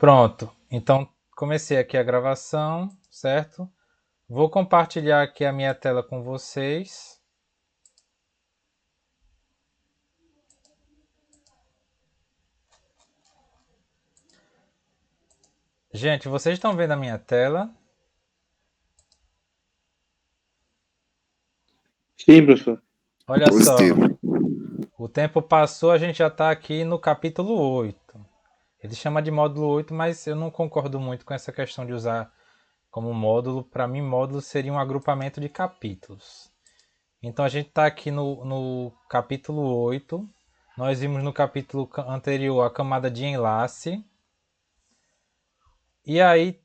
Pronto. Então, comecei aqui a gravação, certo? Vou compartilhar aqui a minha tela com vocês. Gente, vocês estão vendo a minha tela? Sim, professor. Olha só, Positivo. o tempo passou, a gente já está aqui no capítulo 8. Ele chama de módulo 8, mas eu não concordo muito com essa questão de usar como módulo. Para mim, módulo seria um agrupamento de capítulos. Então a gente está aqui no capítulo 8. Nós vimos no capítulo anterior a camada de enlace. E aí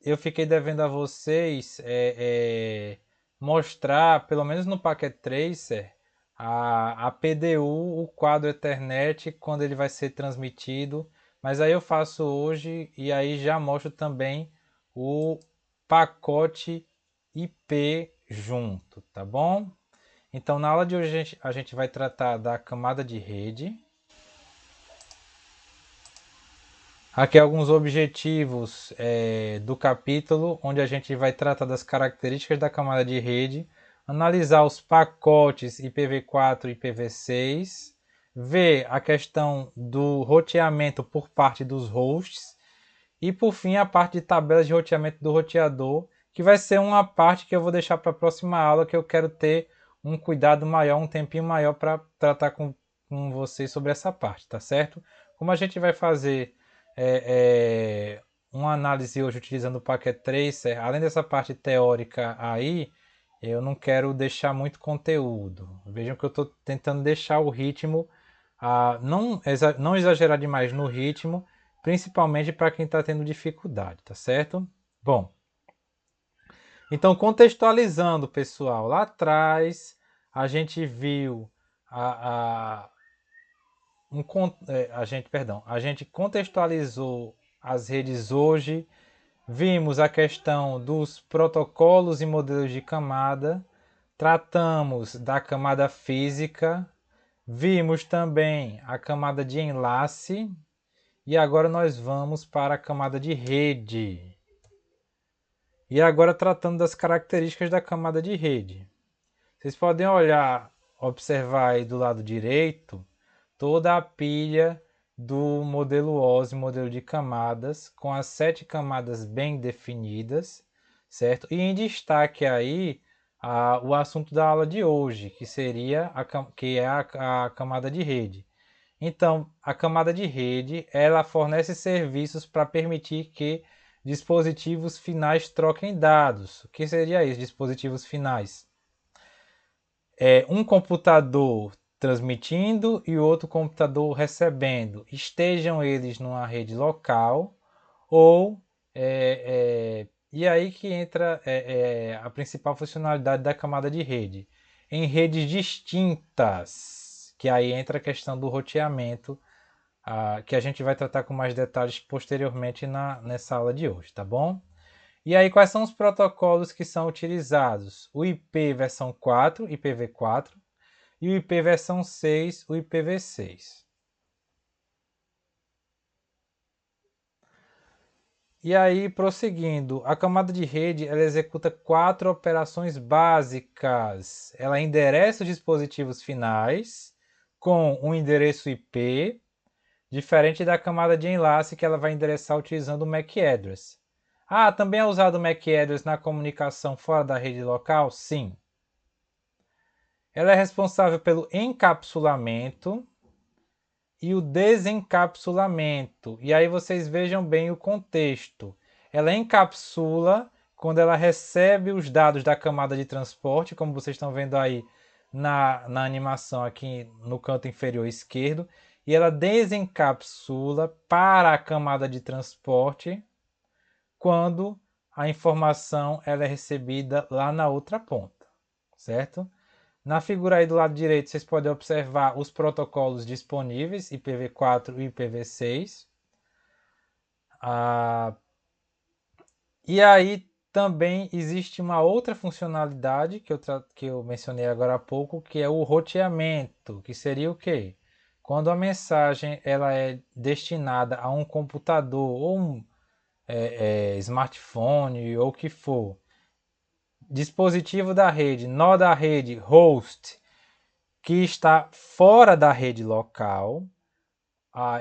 eu fiquei devendo a vocês mostrar, pelo menos no Packet Tracer, a PDU, o quadro Ethernet, quando ele vai ser transmitido. Mas aí eu faço hoje e aí já mostro também o pacote IP junto, tá bom? Então na aula de hoje a gente vai tratar da camada de rede. Aqui alguns objetivos do capítulo, onde a gente vai tratar das características da camada de rede, analisar os pacotes IPv4 e IPv6, ver a questão do roteamento por parte dos hosts e, por fim, a parte de tabelas de roteamento do roteador, que vai ser uma parte que eu vou deixar para a próxima aula, que eu quero ter um cuidado maior, um tempinho maior para tratar com vocês sobre essa parte, tá certo? Como a gente vai fazer uma análise hoje utilizando o Packet Tracer, além dessa parte teórica aí, eu não quero deixar muito conteúdo. Vejam que eu estou tentando deixar o ritmo, não exagerar demais no ritmo, principalmente para quem está tendo dificuldade, tá certo? Bom, então contextualizando, pessoal, lá atrás a gente viu a, a, a gente contextualizou as redes hoje, vimos a questão dos protocolos e modelos de camada, tratamos da camada física, vimos também a camada de enlace e agora nós vamos para a camada de rede. E agora tratando das características da camada de rede. Vocês podem olhar, observar aí do lado direito, toda a pilha do modelo OSI, modelo de camadas, com as 7 camadas bem definidas, certo? E em destaque aí o assunto da aula de hoje, que seria a camada de rede. Então, a camada de rede, ela fornece serviços para permitir que dispositivos finais troquem dados. O que seria isso, dispositivos finais? Um computador transmitindo e outro computador recebendo, estejam eles numa rede local ou e aí que entra a principal funcionalidade da camada de rede. Em redes distintas, que aí entra a questão do roteamento, que a gente vai tratar com mais detalhes posteriormente nessa aula de hoje, tá bom? E aí, quais são os protocolos que são utilizados? O IP versão 4, IPv4, e o IP versão 6, o IPv6. E aí, prosseguindo, a camada de rede ela executa 4 operações básicas. Ela endereça os dispositivos finais com um endereço IP, diferente da camada de enlace que ela vai endereçar utilizando o MAC address. Também é usado o MAC address na comunicação fora da rede local? Sim. Ela é responsável pelo encapsulamento e o desencapsulamento. E aí vocês vejam bem o contexto. Ela encapsula quando ela recebe os dados da camada de transporte, como vocês estão vendo aí na animação aqui no canto inferior esquerdo, e ela desencapsula para a camada de transporte quando a informação ela é recebida lá na outra ponta, certo? Na figura aí do lado direito, vocês podem observar os protocolos disponíveis, IPv4 e IPv6. E aí também existe uma outra funcionalidade que eu mencionei agora há pouco, que é o roteamento, que seria o quê? quando a mensagem ela é destinada a um computador ou um smartphone ou o que for, dispositivo da rede, nó da rede, host, que está fora da rede local,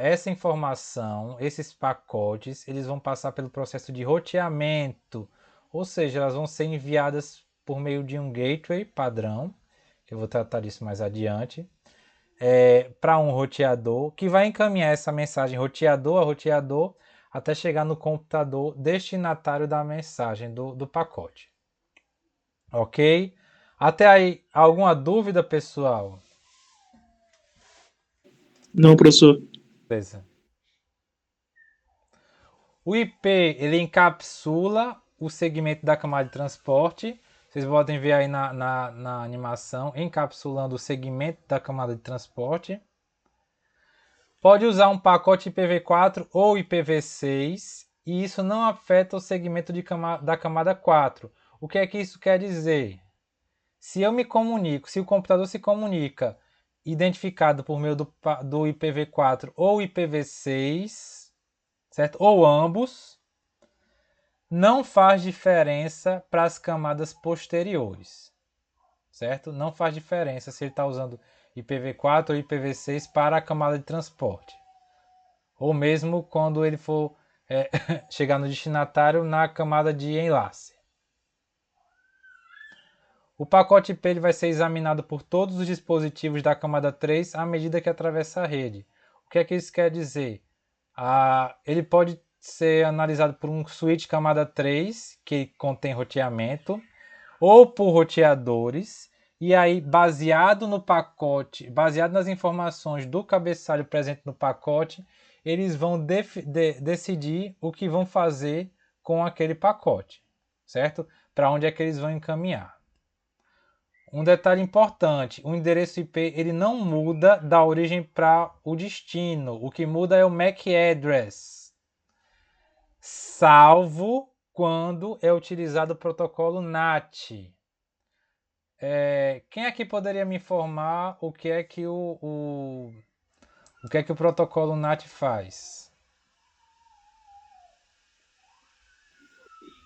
essa informação, esses pacotes, eles vão passar pelo processo de roteamento, ou seja, elas vão ser enviadas por meio de um gateway padrão, que eu vou tratar disso mais adiante, para um roteador, que vai encaminhar essa mensagem roteador a roteador até chegar no computador destinatário da mensagem do pacote. Ok? Até aí, alguma dúvida, pessoal? Não, professor. Beleza. O IP ele encapsula o segmento da camada de transporte. Vocês podem ver aí na animação, encapsulando o segmento da camada de transporte. Pode usar um pacote IPv4 ou IPv6 e isso não afeta o segmento da camada 4. O que é que isso quer dizer? Se eu me comunico, se o computador se comunica identificado por meio do IPv4 ou IPv6, certo? Ou ambos, não faz diferença para as camadas posteriores, certo? Não faz diferença se ele está usando IPv4 ou IPv6 para a camada de transporte. Ou mesmo quando ele for chegar no destinatário na camada de enlace. O pacote IP ele vai ser examinado por todos os dispositivos da camada 3 à medida que atravessa a rede. O que é que isso quer dizer? Ele pode ser analisado por um switch camada 3, que contém roteamento, ou por roteadores, e aí baseado no pacote, baseado nas informações do cabeçalho presente no pacote, eles vão decidir o que vão fazer com aquele pacote, certo? Para onde é que eles vão encaminhar. Um detalhe importante, o endereço IP ele não muda da origem para o destino. O que muda é o MAC address, salvo quando é utilizado o protocolo NAT. Quem aqui poderia me informar o que é que o que é que o protocolo NAT faz?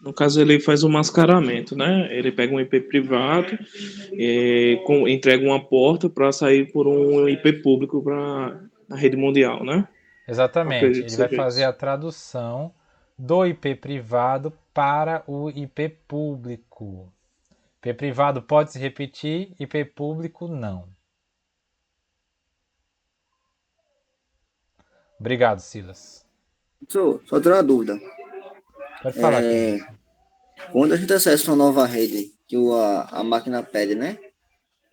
No caso, ele faz o mascaramento, né? Ele pega um IP privado, entrega uma porta para sair por um IP público para a rede mundial, né? Exatamente, Acredito que ele vai seja fazer a isso. tradução do IP privado para o IP público. IP privado pode se repetir, IP público não. Obrigado, Silas. Só tenho uma dúvida. Pode falar, querido. Quando a gente acessa uma nova rede, que a máquina pede, né?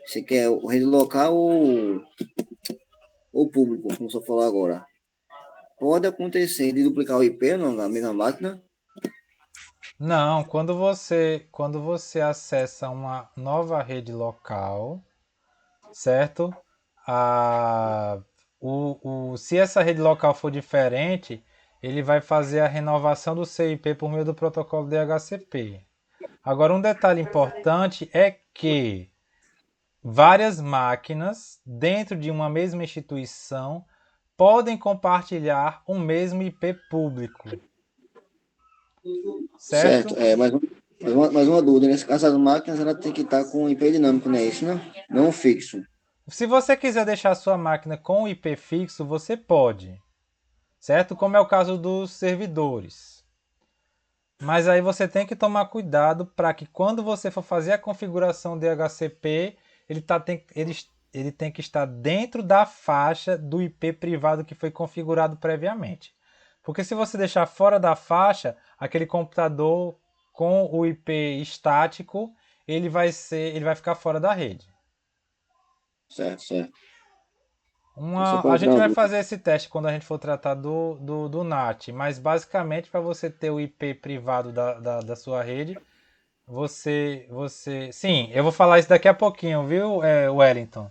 Você quer o rede local ou público, como você falou agora. Pode acontecer de duplicar o IP na mesma máquina? Não, quando você acessa uma nova rede local, certo? A, se essa rede local for diferente, ele vai fazer a renovação do CIP por meio do protocolo DHCP. Agora, um detalhe importante é que várias máquinas dentro de uma mesma instituição podem compartilhar um mesmo IP público, Certo. certo? Mais uma dúvida. Nesse caso, as máquinas ela tem que estar com IP dinâmico, não é isso, né? Não fixo. Se você quiser deixar sua máquina com o IP fixo, você pode, certo? Como é o caso dos servidores. Mas aí você tem que tomar cuidado para que quando você for fazer a configuração DHCP, ele tem que estar dentro da faixa do IP privado que foi configurado previamente. Porque se você deixar fora da faixa, aquele computador com o IP estático, ele vai ficar fora da rede. Certo. Só para A não gente tirar vai dúvida. fazer esse teste quando a gente for tratar do NAT, mas basicamente para você ter o IP privado da sua rede, sim, eu vou falar isso daqui a pouquinho, viu, Wellington?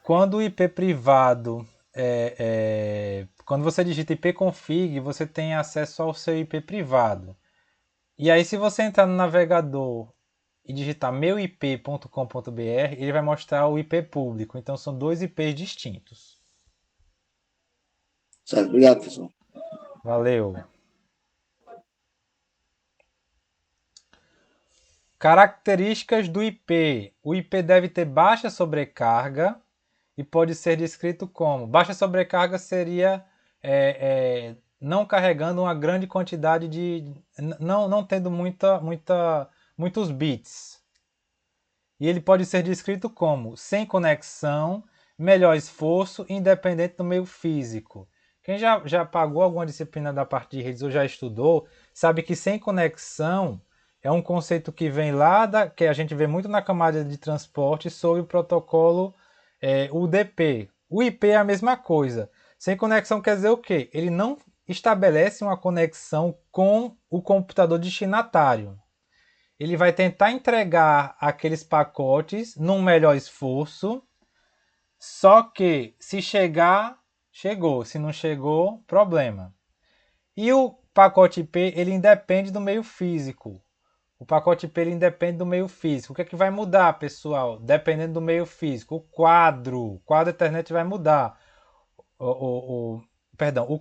Quando o IP privado, quando você digita ipconfig, você tem acesso ao seu IP privado. E aí, se você entrar no navegador e digitar meuip.com.br, ele vai mostrar o IP público. Então são dois IPs distintos. Certo, obrigado, professor. Valeu. Características do IP. O IP deve ter baixa sobrecarga e pode ser descrito como... Baixa sobrecarga seria não carregando uma grande quantidade de... Não tendo muitos bits. E ele pode ser descrito como sem conexão, melhor esforço, independente do meio físico. Quem já pagou alguma disciplina da parte de redes ou já estudou, sabe que sem conexão é um conceito que vem lá, que a gente vê muito na camada de transporte sobre o protocolo UDP. O IP é a mesma coisa. Sem conexão quer dizer o quê? Ele não estabelece uma conexão com o computador destinatário. Ele vai tentar entregar aqueles pacotes num melhor esforço, só que se chegar, chegou. Se não chegou, problema. E o pacote IP, ele independe do meio físico. O pacote IP, ele independe do meio físico. O que é que vai mudar, pessoal? Dependendo do meio físico. O quadro Ethernet vai mudar. O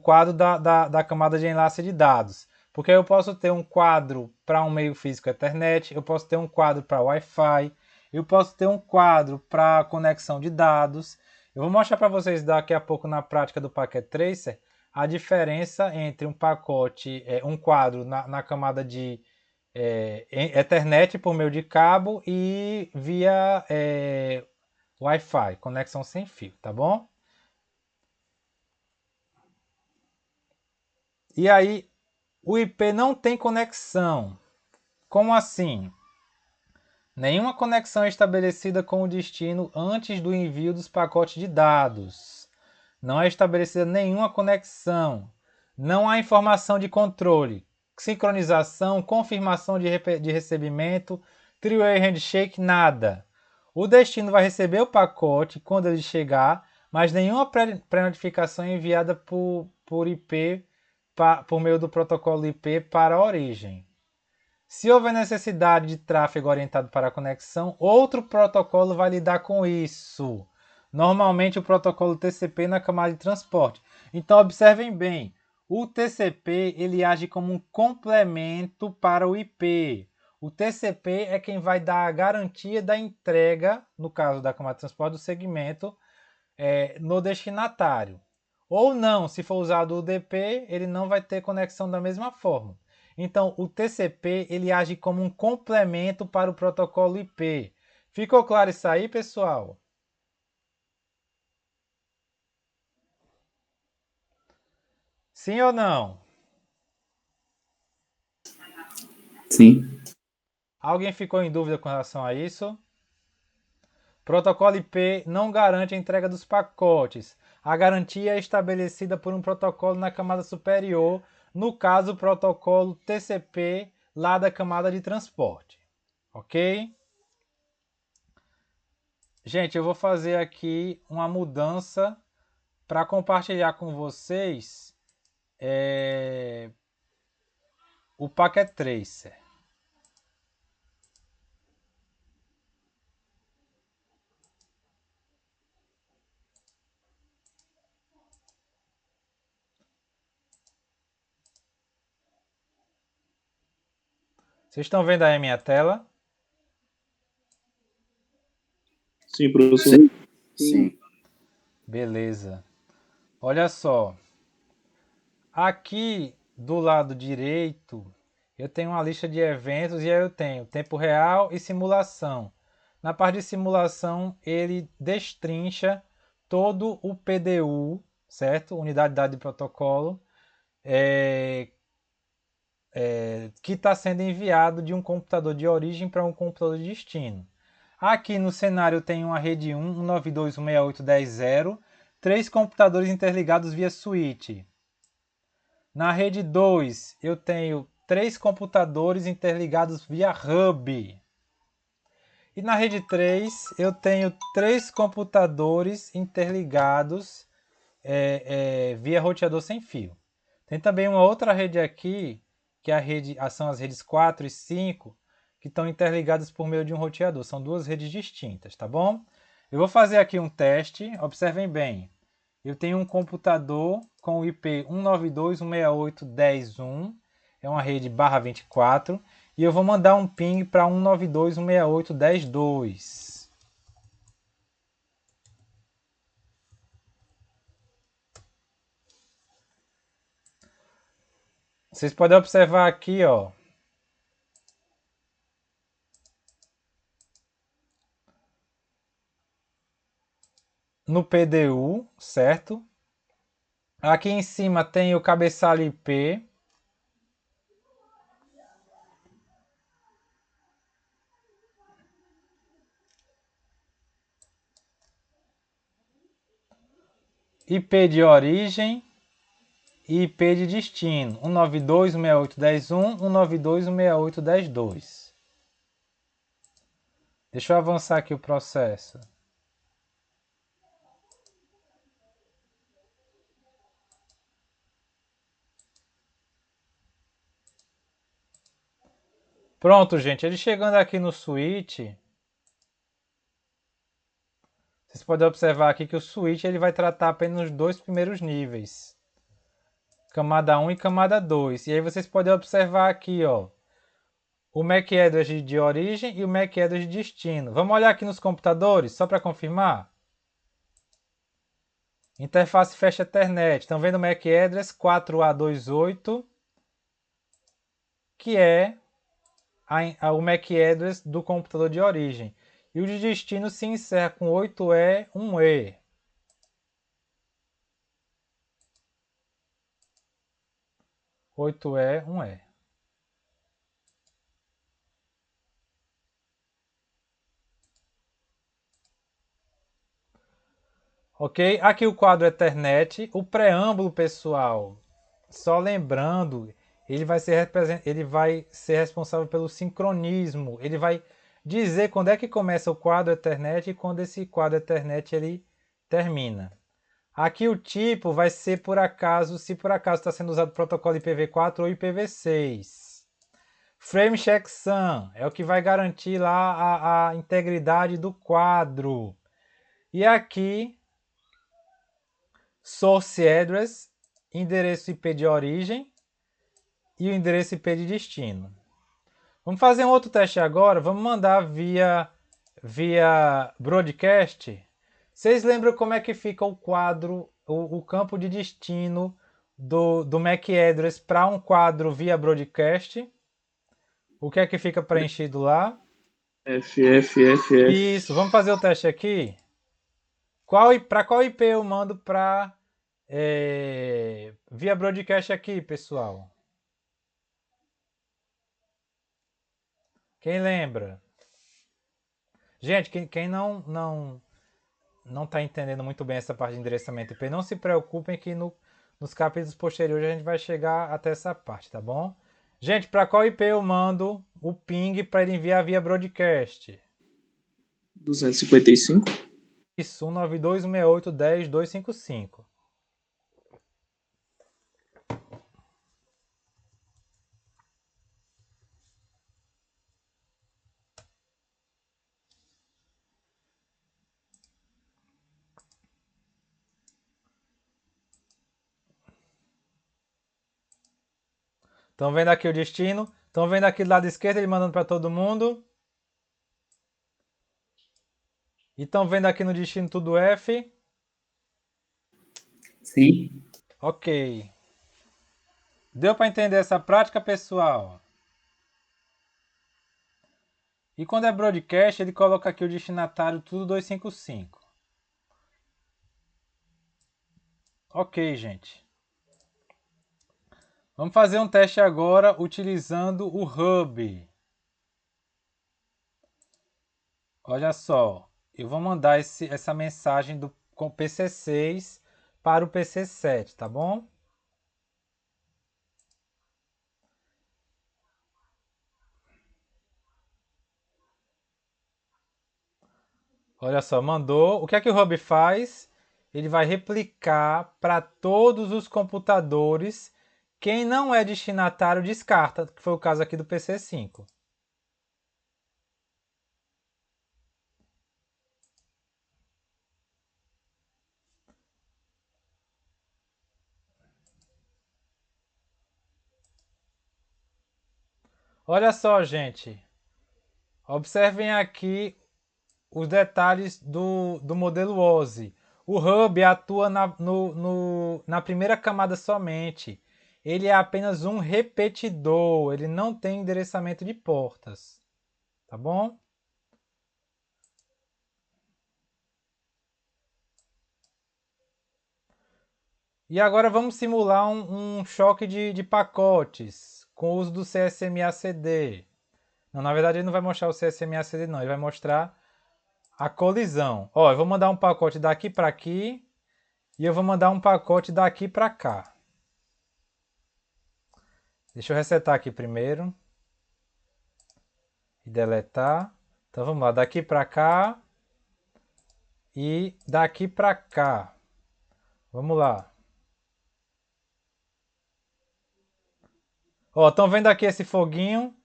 quadro da camada de enlace de dados. Porque eu posso ter um quadro para um meio físico Ethernet, eu posso ter um quadro para Wi-Fi, eu posso ter um quadro para conexão de dados. Eu vou mostrar para vocês daqui a pouco na prática do Packet Tracer a diferença entre um pacote, um quadro na camada de Ethernet por meio de cabo e via Wi-Fi, conexão sem fio, tá bom? E aí, o IP não tem conexão. Como assim? Nenhuma conexão é estabelecida com o destino antes do envio dos pacotes de dados. Não é estabelecida nenhuma conexão. Não há informação de controle, sincronização, confirmação de recebimento, three-way handshake, nada. O destino vai receber o pacote quando ele chegar, mas nenhuma pré-notificação é enviada por IP, por meio do protocolo IP para a origem. Se houver necessidade de tráfego orientado para a conexão, outro protocolo vai lidar com isso. Normalmente o protocolo TCP na camada de transporte. Então observem bem, o TCP ele age como um complemento para o IP. O TCP é quem vai dar a garantia da entrega, no caso da camada de transporte, do segmento no destinatário. Ou não, se for usado o UDP, ele não vai ter conexão da mesma forma. Então, o TCP ele age como um complemento para o protocolo IP. Ficou claro isso aí, pessoal? Sim ou não? Sim. Alguém ficou em dúvida com relação a isso? Protocolo IP não garante a entrega dos pacotes. A garantia é estabelecida por um protocolo na camada superior, no caso o protocolo TCP lá da camada de transporte. Ok? Gente, eu vou fazer aqui uma mudança para compartilhar com vocês o Packet Tracer. Vocês estão vendo aí a minha tela? Sim, professor. Sim. Sim. Beleza. Olha só. Aqui do lado direito, eu tenho uma lista de eventos e aí eu tenho tempo real e simulação. Na parte de simulação, ele destrincha todo o PDU, certo? Unidade de dados de protocolo, que está sendo enviado de um computador de origem para um computador de destino. Aqui no cenário tem uma rede 1, 192.168.10.0, 3 computadores interligados via switch. Na rede 2, eu tenho 3 computadores interligados via hub. E na rede 3, eu tenho 3 computadores interligados via roteador sem fio. Tem também uma outra rede aqui, que são as redes 4 e 5, que estão interligadas por meio de um roteador. São duas redes distintas, tá bom? Eu vou fazer aqui um teste, observem bem. Eu tenho um computador com o IP 192.168.10.1, é uma rede /24, e eu vou mandar um ping para 192.168.10.2. Vocês podem observar aqui, ó. No PDU, certo? Aqui em cima tem o cabeçalho IP. IP de origem e IP de destino. 192.168.10.1, 192.168.10.2. Deixa eu avançar aqui o processo. Pronto, gente. Ele chegando aqui no switch, vocês podem observar aqui que o switch ele vai tratar apenas os dois primeiros níveis. Camada 1 e camada 2. E aí vocês podem observar aqui, ó, o MAC address de origem e o MAC address de destino. Vamos olhar aqui nos computadores, só para confirmar. Interface Fast Ethernet. Estão vendo o MAC address 4A28, que é o MAC address do computador de origem. E o de destino se encerra com 8E1E. Ok? Aqui o quadro Ethernet. O preâmbulo, pessoal, só lembrando, ele vai ser responsável pelo sincronismo. Ele vai dizer quando é que começa o quadro Ethernet e quando esse quadro Ethernet ele termina. Aqui o tipo vai ser por acaso, se por acaso está sendo usado o protocolo IPv4 ou IPv6. Frame checksum é o que vai garantir lá a integridade do quadro. E aqui, source address, endereço IP de origem e o endereço IP de destino. Vamos fazer um outro teste agora. Vamos mandar via broadcast. Vocês lembram como é que fica o quadro, o campo de destino do MAC address para um quadro via broadcast? O que é que fica preenchido lá? FFFF. Isso, vamos fazer o teste aqui. Para qual IP eu mando para via broadcast aqui, pessoal? Quem lembra? Gente, quem não está entendendo muito bem essa parte de endereçamento IP, não se preocupem que nos capítulos posteriores a gente vai chegar até essa parte, tá bom? Gente, para qual IP eu mando o ping para ele enviar via broadcast? 255. Isso, 192.168.10.255. Estão vendo aqui o destino? Estão vendo aqui do lado esquerdo ele mandando para todo mundo? E estão vendo aqui no destino tudo F? Sim. Ok. Deu para entender essa prática, pessoal? E quando é broadcast, ele coloca aqui o destinatário tudo 255. Ok, gente. Vamos fazer um teste agora utilizando o Hub. Olha só, eu vou mandar essa mensagem com o PC6 para o PC7, tá bom? Olha só, mandou. O que é que o Hub faz? Ele vai replicar para todos os computadores. Quem não é destinatário descarta, que foi o caso aqui do PC5. Olha só, gente. Observem aqui os detalhes do modelo OSI. O hub atua na primeira camada somente. Ele é apenas um repetidor, ele não tem endereçamento de portas. Tá bom? E agora vamos simular um choque de pacotes com o uso do CSMA-CD. Não, na verdade ele não vai mostrar o CSMA-CD não, ele vai mostrar a colisão. Ó, eu vou mandar um pacote daqui para aqui e eu vou mandar um pacote daqui para cá. Deixa eu resetar aqui primeiro. E deletar. Então vamos lá, daqui para cá e daqui para cá. Vamos lá. Ó, estão vendo aqui esse foguinho?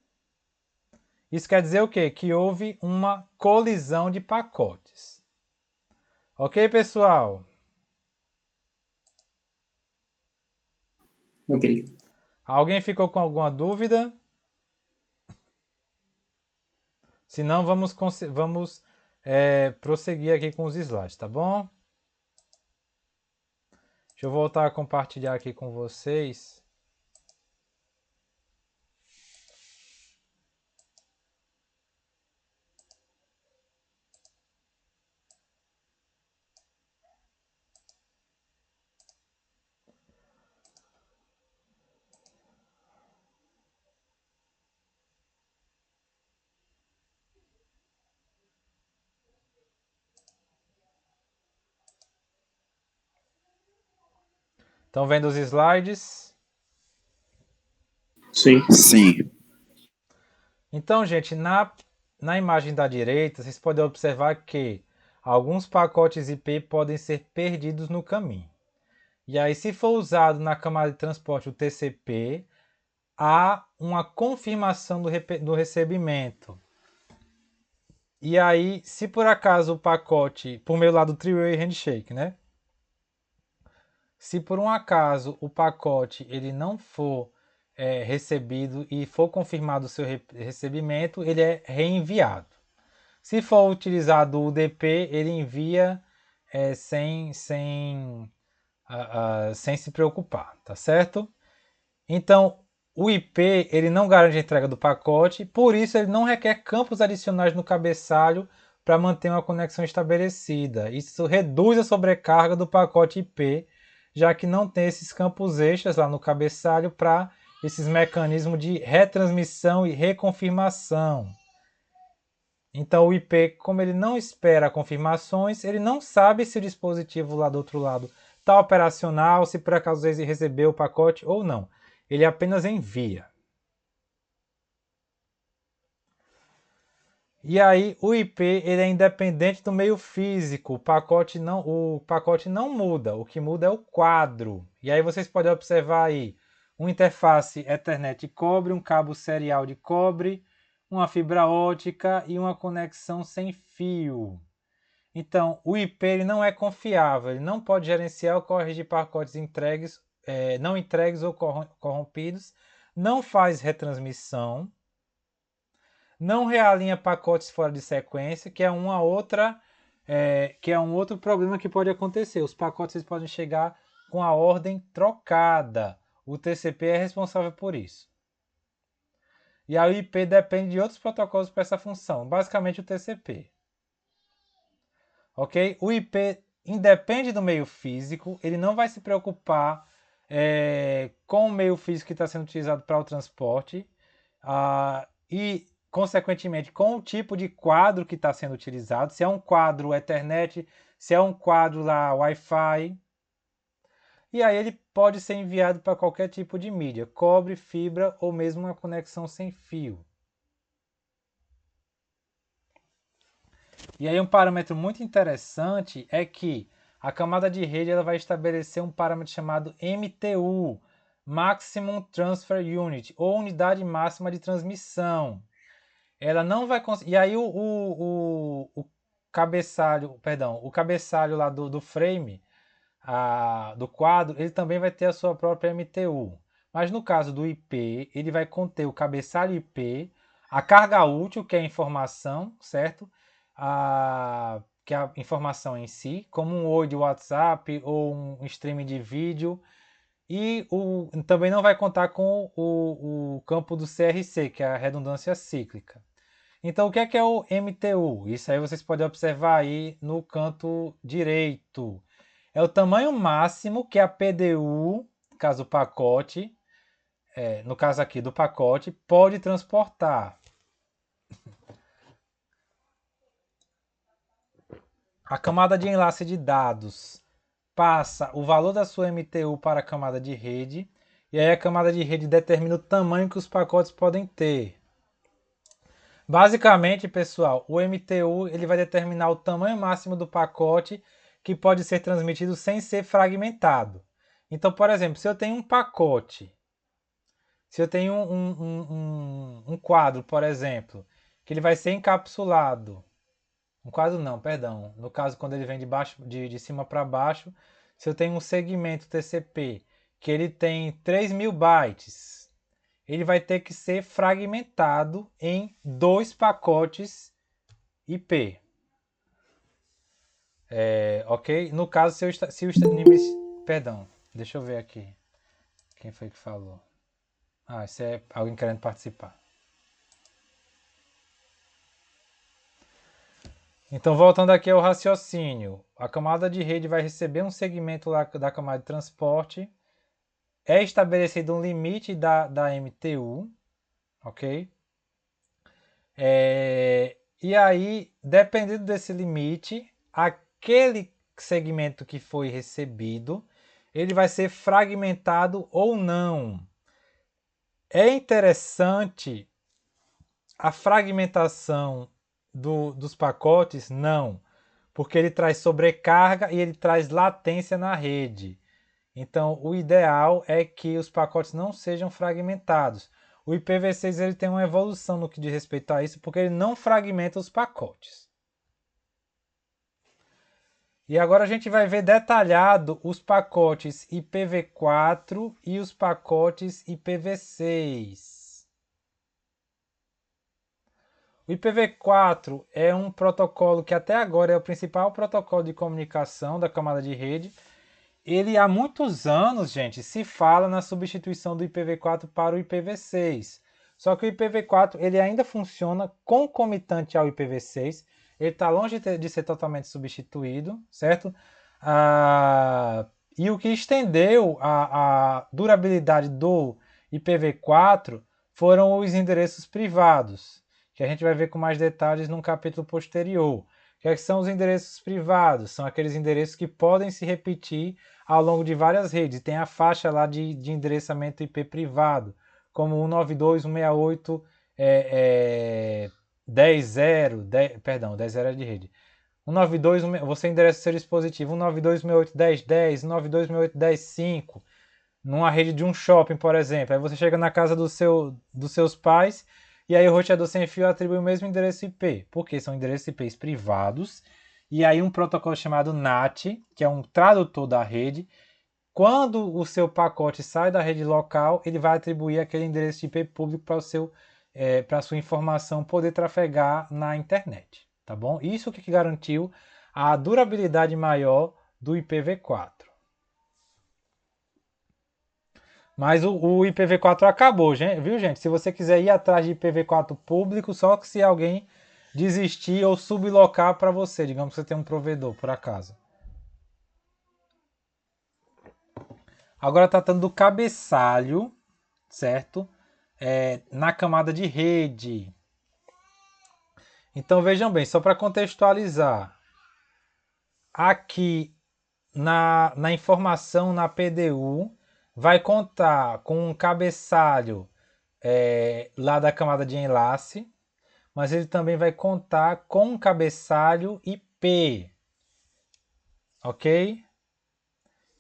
Isso quer dizer o quê? Que houve uma colisão de pacotes. Ok, pessoal? Ok. Alguém ficou com alguma dúvida? Se não, vamos prosseguir aqui com os slides, tá bom? Deixa eu voltar a compartilhar aqui com vocês. Estão vendo os slides? Sim. Sim. Então, gente, na imagem da direita, vocês podem observar que alguns pacotes IP podem ser perdidos no caminho. E aí, se for usado na camada de transporte o TCP, há uma confirmação do recebimento. E aí, se por acaso o pacote, por meio lá do Three-Way Handshake, né? Se por um acaso o pacote ele não for recebido e for confirmado o seu recebimento, ele é reenviado. Se for utilizado o UDP, ele envia sem se preocupar, tá certo? Então, o IP ele não garante a entrega do pacote, por isso ele não requer campos adicionais no cabeçalho para manter uma conexão estabelecida. Isso reduz a sobrecarga do pacote IP, já que não tem esses campos extras lá no cabeçalho para esses mecanismos de retransmissão e reconfirmação. Então o IP, como ele não espera confirmações, ele não sabe se o dispositivo lá do outro lado está operacional, se por acaso ele recebeu o pacote ou não. Ele apenas envia. E aí o IP ele é independente do meio físico, o pacote não muda, o que muda é o quadro. E aí vocês podem observar aí uma interface Ethernet de cobre, um cabo serial de cobre, uma fibra ótica e uma conexão sem fio. Então, o IP ele não é confiável, ele não pode gerenciar ou corrigir pacotes não entregues ou corrompidos, não faz retransmissão, não realinha pacotes fora de sequência, que é um outro problema que pode acontecer. Os pacotes podem chegar com a ordem trocada. O TCP é responsável por isso. E a IP depende de outros protocolos para essa função, basicamente o TCP. Ok? O IP independe do meio físico, ele não vai se preocupar com o meio físico que está sendo utilizado para o transporte e, consequentemente, com o tipo de quadro que está sendo utilizado, se é um quadro Ethernet, se é um quadro lá Wi-Fi. E aí ele pode ser enviado para qualquer tipo de mídia, cobre, fibra ou mesmo uma conexão sem fio. E aí um parâmetro muito interessante é que a camada de rede ela vai estabelecer um parâmetro chamado MTU, Maximum Transfer Unit, ou unidade máxima de transmissão. Ela não vai conseguir. E aí o cabeçalho lá do frame, do quadro, ele também vai ter a sua própria MTU. Mas no caso do IP, ele vai conter o cabeçalho IP, a carga útil, que é a informação, certo? Que é a informação em si, como um Oi de WhatsApp ou um streaming de vídeo. E também não vai contar com o campo do CRC, que é a redundância cíclica. Então, o que é o MTU? Isso aí vocês podem observar aí no canto direito. É o tamanho máximo que a PDU, no caso do pacote, no caso aqui do pacote, pode transportar. A camada de enlace de dados passa o valor da sua MTU para a camada de rede, e aí a camada de rede determina o tamanho que os pacotes podem ter. Basicamente, pessoal, o MTU ele vai determinar o tamanho máximo do pacote que pode ser transmitido sem ser fragmentado. Então, por exemplo, se eu tenho um pacote, se eu tenho um quadro, por exemplo, que ele vai ser encapsulado, um quadro não, perdão, no caso quando ele vem de cima para baixo, se eu tenho um segmento TCP que ele tem 3.000 bytes, ele vai ter que ser fragmentado em 2 pacotes IP. Ok? No caso, se o perdão, deixa eu ver aqui. Quem foi que falou? Isso é alguém querendo participar. Então, voltando aqui ao raciocínio. A camada de rede vai receber um segmento lá da camada de transporte. É estabelecido um limite da MTU. Ok? E aí, dependendo desse limite, aquele segmento que foi recebido, ele vai ser fragmentado ou não. É interessante a fragmentação dos pacotes? Não, porque ele traz sobrecarga e ele traz latência na rede. Então, o ideal é que os pacotes não sejam fragmentados. O IPv6 ele tem uma evolução no que diz respeito a isso, porque ele não fragmenta os pacotes. E agora a gente vai ver detalhado os pacotes IPv4 e os pacotes IPv6. O IPv4 é um protocolo que até agora é o principal protocolo de comunicação da camada de rede. Ele há muitos anos, gente, se fala na substituição do IPv4 para o IPv6. Só que o IPv4 ele ainda funciona concomitante ao IPv6. Ele está longe de ser totalmente substituído, certo? E o que estendeu a durabilidade do IPv4 foram os endereços privados, que a gente vai ver com mais detalhes num capítulo posterior. O que são os endereços privados? São aqueles endereços que podem se repetir ao longo de várias redes. Tem a faixa lá de endereçamento IP privado, como 192.168, 10.0, perdão, 10.0 é de rede. 192, você endereça seu dispositivo 192.168.10.10, 192.168.10.5, numa rede de um shopping, por exemplo. Aí você chega na casa dos seus pais e aí o roteador sem fio atribui o mesmo endereço IP, porque são endereços IPs privados. E aí um protocolo chamado NAT, que é um tradutor da rede, quando o seu pacote sai da rede local, ele vai atribuir aquele endereço de IP público para a sua informação poder trafegar na internet, tá bom? Isso que garantiu a durabilidade maior do IPv4. Mas o IPv4 acabou, viu, gente? Se você quiser ir atrás de IPv4 público, só que se alguém desistir ou sublocar para você, digamos que você tem um provedor, por acaso. Agora tratando do cabeçalho, certo? Na camada de rede. Então vejam bem, só para contextualizar. Aqui na informação na PDU vai contar com um cabeçalho lá da camada de enlace, mas ele também vai contar com um cabeçalho IP, ok?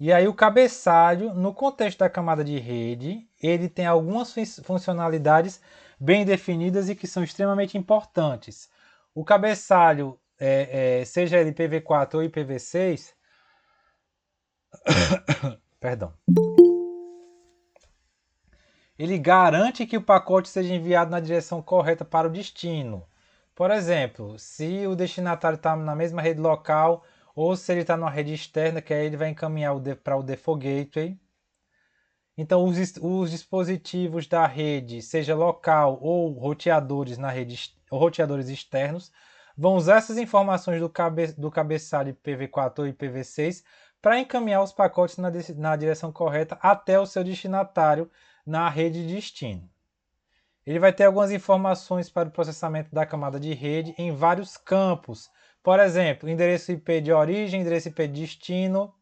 E aí o cabeçalho, no contexto da camada de rede, ele tem algumas funcionalidades bem definidas e que são extremamente importantes. O cabeçalho, seja ele IPv4 ou IPv6, perdão. ele garante que o pacote seja enviado na direção correta para o destino. Por exemplo, se o destinatário está na mesma rede local ou se ele está numa rede externa, que aí ele vai encaminhar para o Default Gateway. Então, os dispositivos da rede, seja local ou roteadores na rede, ou roteadores externos, vão usar essas informações do cabeçalho IPv4 ou IPv6 para encaminhar os pacotes na direção correta até o seu destinatário na rede de destino. Ele vai ter algumas informações para o processamento da camada de rede em vários campos. Por exemplo, endereço IP de origem, endereço IP de destino,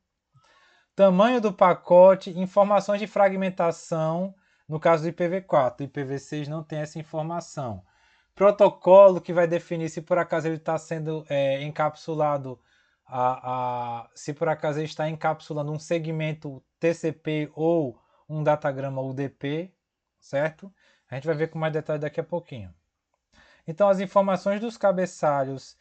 tamanho do pacote, informações de fragmentação, no caso do IPv4. O IPv6 não tem essa informação. Protocolo que vai definir se por acaso ele está sendo encapsulado, se por acaso ele está encapsulando um segmento TCP ou um datagrama UDP, certo? A gente vai ver com mais detalhe daqui a pouquinho. Então, as informações dos cabeçalhos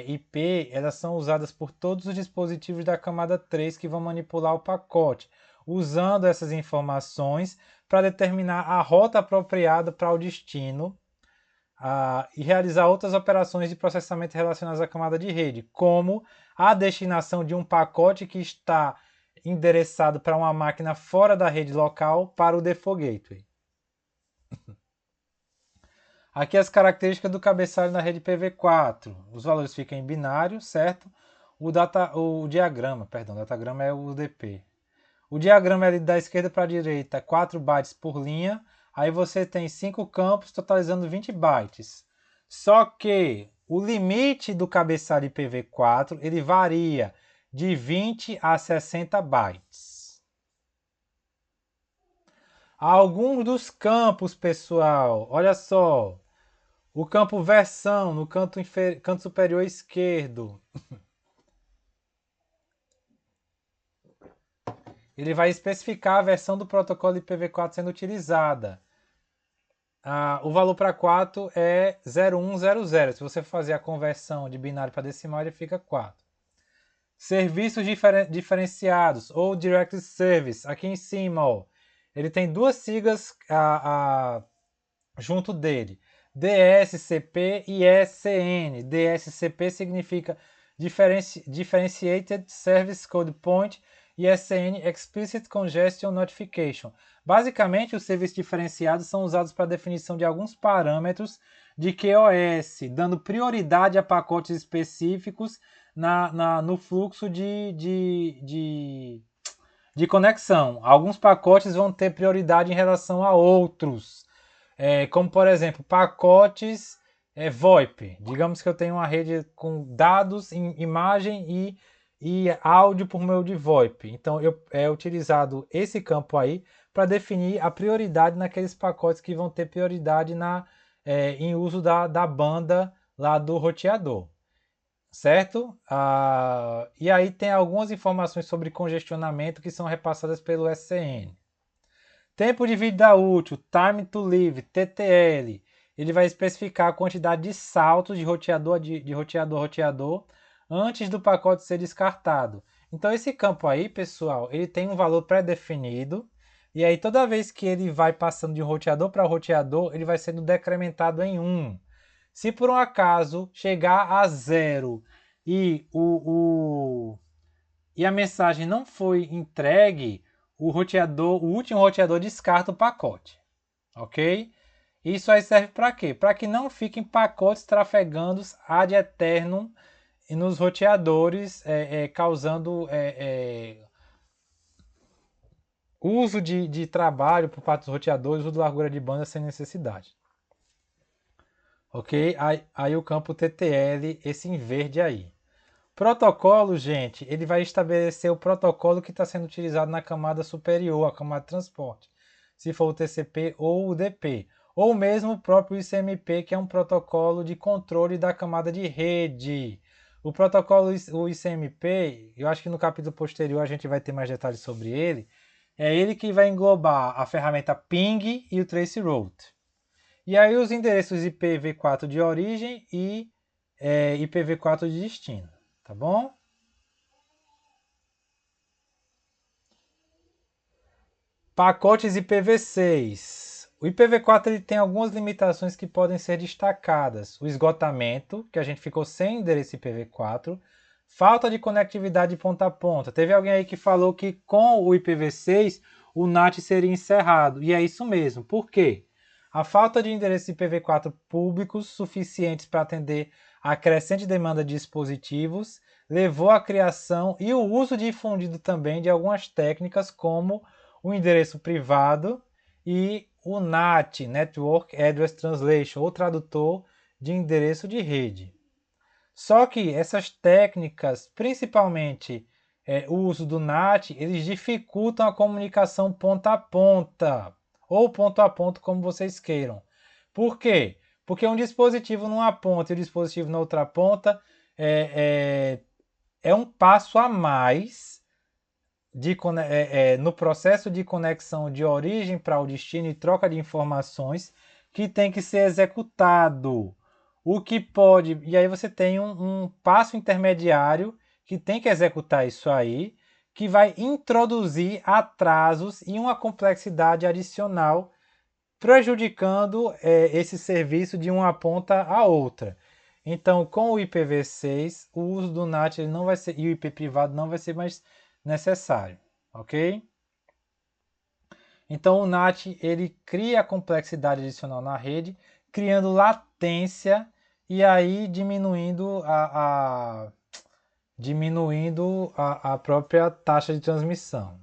IP, elas são usadas por todos os dispositivos da camada 3 que vão manipular o pacote, usando essas informações para determinar a rota apropriada para o destino e realizar outras operações de processamento relacionadas à camada de rede, como a destinação de um pacote que está endereçado para uma máquina fora da rede local para o Default Gateway. Aqui as características do cabeçalho na rede IPv4. Os valores ficam em binário, certo? O diagrama é o UDP. O diagrama é da esquerda para a direita, 4 bytes por linha. Aí você tem 5 campos, totalizando 20 bytes. Só que o limite do cabeçalho IPv4, ele varia de 20 a 60 bytes. Alguns dos campos, pessoal, olha só. O campo versão, no canto superior esquerdo. Ele vai especificar a versão do protocolo IPv4 sendo utilizada. O valor para 4 é 0100. Se você fazer a conversão de binário para decimal, ele fica 4. Serviços diferenciados, ou Direct Service, aqui em cima, ó, ele tem duas siglas junto dele. DSCP e ECN. DSCP significa Differentiated Service Code Point e ECN Explicit Congestion Notification. Basicamente, os serviços diferenciados são usados para a definição de alguns parâmetros de QoS, dando prioridade a pacotes específicos no fluxo de conexão. Alguns pacotes vão ter prioridade em relação a outros. Como, por exemplo, pacotes VoIP. Digamos que eu tenho uma rede com dados, imagem e áudio por meio de VoIP. Então, é utilizado esse campo aí para definir a prioridade naqueles pacotes que vão ter prioridade em uso da banda lá do roteador. Certo? E aí tem algumas informações sobre congestionamento que são repassadas pelo SCN. Tempo de vida útil, Time to Live, TTL. Ele vai especificar a quantidade de saltos de roteador a roteador antes do pacote ser descartado. Então esse campo aí, pessoal, ele tem um valor pré-definido. E aí toda vez que ele vai passando de roteador para roteador, ele vai sendo decrementado em 1. Se por um acaso chegar a 0 e a mensagem não foi entregue, o último roteador descarta o pacote, ok? Isso aí serve para quê? Para que não fiquem pacotes trafegando ad eternum nos roteadores, causando uso de trabalho por parte dos roteadores, uso de largura de banda sem necessidade. Ok? Aí o campo TTL, esse em verde aí. Protocolo, gente, ele vai estabelecer o protocolo que está sendo utilizado na camada superior, a camada de transporte. Se for o TCP ou o UDP. Ou mesmo o próprio ICMP, que é um protocolo de controle da camada de rede. O protocolo, o ICMP, eu acho que no capítulo posterior a gente vai ter mais detalhes sobre ele. É ele que vai englobar a ferramenta ping e o traceroute. E aí os endereços IPv4 de origem e IPv4 de destino. Tá bom? Pacotes IPv6. O IPv4 ele tem algumas limitações que podem ser destacadas. O esgotamento, que a gente ficou sem endereço IPv4. Falta de conectividade de ponta a ponta. Teve alguém aí que falou que com o IPv6 o NAT seria encerrado. E é isso mesmo. Por quê? A falta de endereços IPv4 públicos suficientes para atender a crescente demanda de dispositivos levou à criação e o uso difundido também de algumas técnicas como o endereço privado e o NAT, Network Address Translation, ou tradutor de endereço de rede. Só que essas técnicas, principalmente o uso do NAT, eles dificultam a comunicação ponta a ponta, ou ponto a ponto, como vocês queiram. Por quê? Porque um dispositivo numa ponta e o dispositivo na outra ponta é um passo a mais no processo de conexão de origem para o destino e troca de informações que tem que ser executado. O que pode... E aí você tem um passo intermediário que tem que executar isso aí, que vai introduzir atrasos e uma complexidade adicional, prejudicando esse serviço de uma ponta a outra. Então, com o IPv6, o uso do NAT ele não vai ser, e o IP privado não vai ser mais necessário, ok? Então, o NAT ele cria complexidade adicional na rede, criando latência e aí diminuindo a própria taxa de transmissão.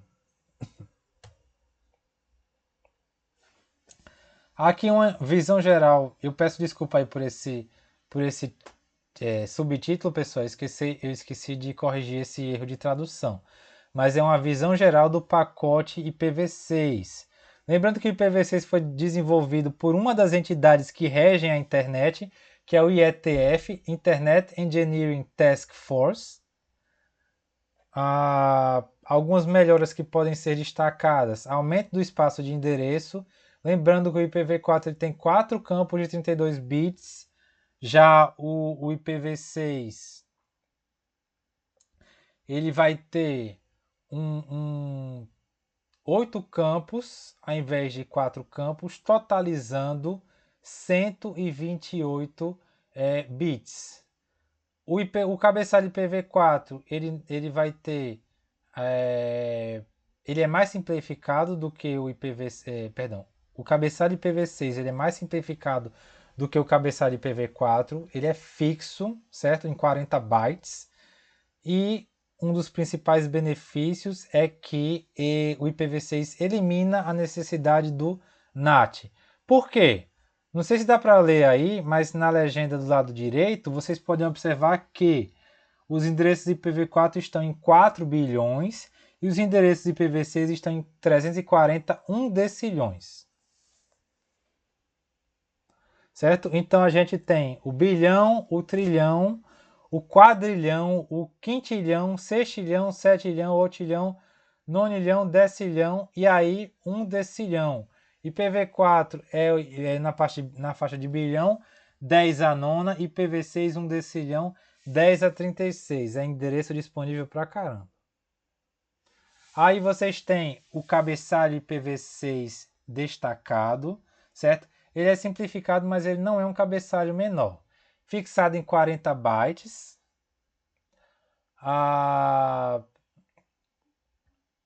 Aqui uma visão geral. Eu peço desculpa aí por esse subtítulo, pessoal. Eu esqueci de corrigir esse erro de tradução. Mas é uma visão geral do pacote IPv6. Lembrando que o IPv6 foi desenvolvido por uma das entidades que regem a internet, que é o IETF, Internet Engineering Task Force. Algumas melhoras que podem ser destacadas: aumento do espaço de endereço. Lembrando que o IPv4 ele tem 4 campos de 32 bits, já o IPv6 ele vai ter 8 campos ao invés de 4 campos, totalizando 128 bits. O cabeçalho IPv4 ele vai ter ele é mais simplificado do que o IPv6, o cabeçalho IPv6 ele é mais simplificado do que o cabeçalho IPv4, ele é fixo, certo? Em 40 bytes. E um dos principais benefícios é que o IPv6 elimina a necessidade do NAT. Por quê? Não sei se dá para ler aí, mas na legenda do lado direito vocês podem observar que os endereços IPv4 estão em 4 bilhões e os endereços IPv6 estão em 341 decilhões. Certo? Então a gente tem o bilhão, o trilhão, o quadrilhão, o quintilhão, sextilhão, setilhão, otilhão, nonilhão, decilhão e aí 1 decilhão. IPv4 é na faixa de bilhão, 10 a nona, IPv6 1 decilhão, 10 a 36. É endereço disponível pra caramba. Aí vocês têm o cabeçalho IPv6 destacado, certo? Ele é simplificado, mas ele não é um cabeçalho menor. Fixado em 40 bytes.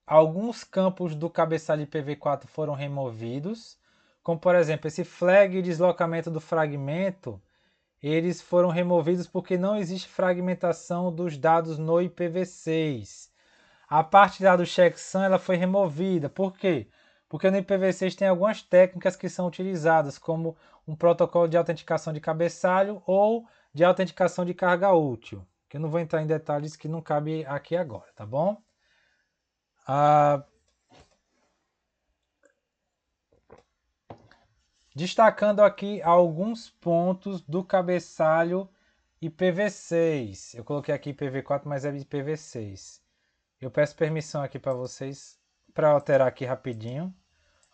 Alguns campos do cabeçalho IPv4 foram removidos, como por exemplo, esse flag e deslocamento do fragmento, eles foram removidos porque não existe fragmentação dos dados no IPv6. A parte lá do checksum ela foi removida. Por quê? Porque no IPv6 tem algumas técnicas que são utilizadas, como um protocolo de autenticação de cabeçalho ou de autenticação de carga útil, que eu não vou entrar em detalhes que não cabe aqui agora, tá bom? Destacando aqui alguns pontos do cabeçalho IPv6. Eu coloquei aqui IPv4, mas é IPv6. Eu peço permissão aqui para vocês para alterar aqui rapidinho,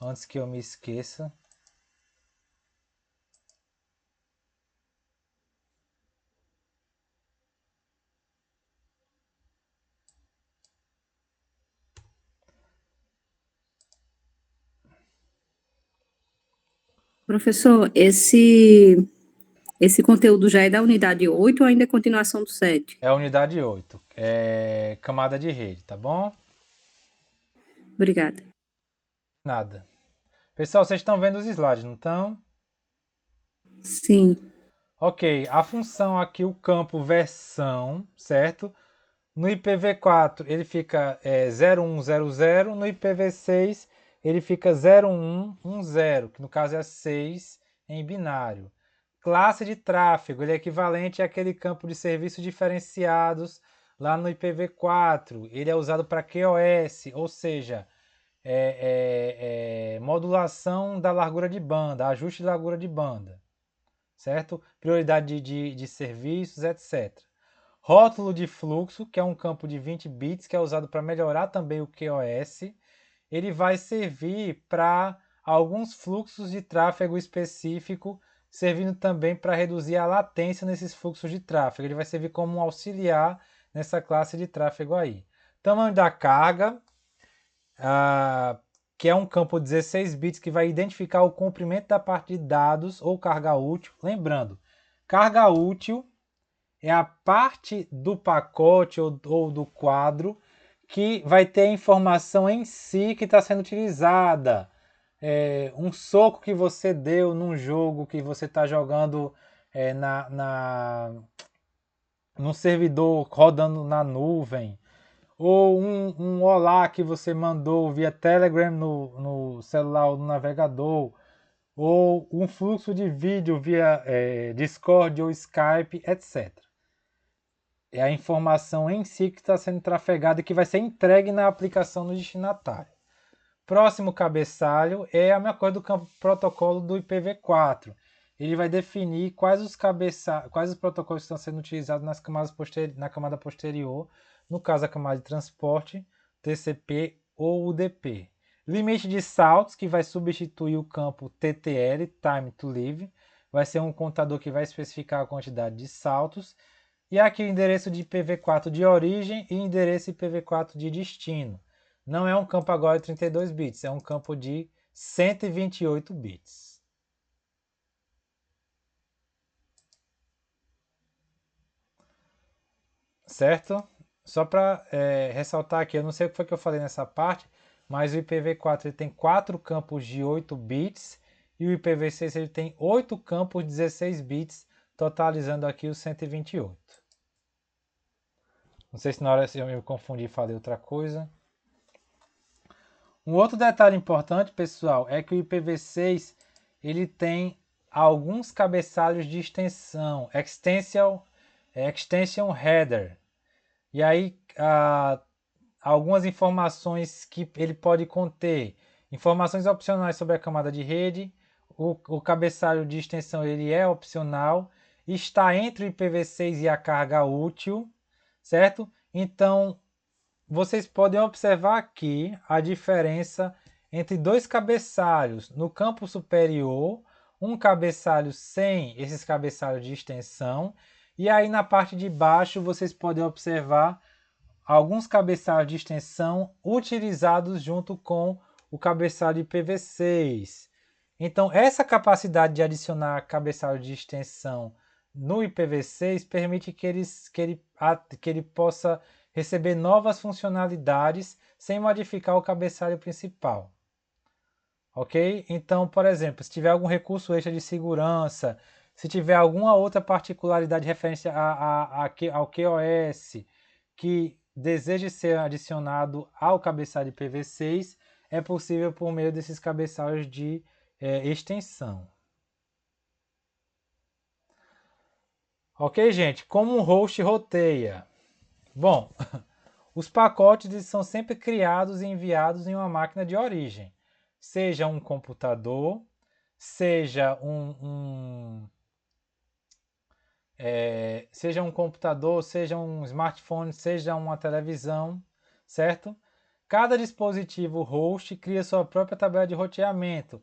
antes que eu me esqueça. Professor, esse conteúdo já é da unidade 8 ou ainda é continuação do 7? É a unidade 8, é camada de rede, tá bom? Obrigada. Nada. Pessoal, vocês estão vendo os slides, não estão? Sim. Ok, a função aqui, o campo versão, certo? No IPv4 ele fica 0100, no IPv6 ele fica 0110, que no caso é 6 em binário. Classe de tráfego, ele é equivalente àquele campo de serviços diferenciados lá no IPv4. Ele é usado para QoS, ou seja, modulação da largura de banda, ajuste de largura de banda, certo? Prioridade de serviços, etc. Rótulo de fluxo, que é um campo de 20 bits, que é usado para melhorar também o QoS. Ele vai servir para alguns fluxos de tráfego específico, servindo também para reduzir a latência nesses fluxos de tráfego. Ele vai servir como um auxiliar nessa classe de tráfego aí. Tamanho da carga, que é um campo de 16 bits que vai identificar o comprimento da parte de dados ou carga útil. Lembrando, carga útil é a parte do pacote ou do quadro que vai ter a informação em si que está sendo utilizada. Um soco que você deu num jogo que você está jogando num servidor rodando na nuvem, ou um olá que você mandou via Telegram no celular ou no navegador, ou um fluxo de vídeo via Discord ou Skype, etc. É a informação em si que está sendo trafegada e que vai ser entregue na aplicação no destinatário. Próximo cabeçalho é a mesma coisa do campo protocolo do IPv4. Ele vai definir quais os protocolos que estão sendo utilizados na camada posterior, no caso a camada de transporte, TCP ou UDP. Limite de saltos, que vai substituir o campo TTL, Time to Live, vai ser um contador que vai especificar a quantidade de saltos. E aqui o endereço de IPv4 de origem e endereço IPv4 de destino. Não é um campo agora de 32 bits, é um campo de 128 bits. Certo? Só para ressaltar aqui, eu não sei o que foi que eu falei nessa parte, mas o IPv4 ele tem 4 campos de 8 bits e o IPv6 ele tem 8 campos de 16 bits, totalizando aqui os 128. Não sei se na hora eu me confundi e falei outra coisa. Um outro detalhe importante, pessoal, é que o IPv6 ele tem alguns cabeçalhos de extensão, extension header. E aí, algumas informações que ele pode conter. Informações opcionais sobre a camada de rede. O cabeçalho de extensão ele é opcional. Está entre o IPv6 e a carga útil, certo? Então, vocês podem observar aqui a diferença entre dois cabeçalhos. No campo superior, um cabeçalho sem esses cabeçalhos de extensão. E aí na parte de baixo vocês podem observar alguns cabeçalhos de extensão utilizados junto com o cabeçalho IPv6. Então essa capacidade de adicionar cabeçalho de extensão no IPv6 permite que ele possa receber novas funcionalidades sem modificar o cabeçalho principal. Ok? Então, por exemplo, se tiver algum recurso extra de segurança, se tiver alguma outra particularidade referente ao QoS que deseje ser adicionado ao cabeçalho IPv6, é possível por meio desses cabeçalhos de extensão. Ok, gente? Como um host roteia? Bom, os pacotes são sempre criados e enviados em uma máquina de origem, seja um computador, seja seja um computador, seja um smartphone, seja uma televisão, certo? Cada dispositivo host cria sua própria tabela de roteamento.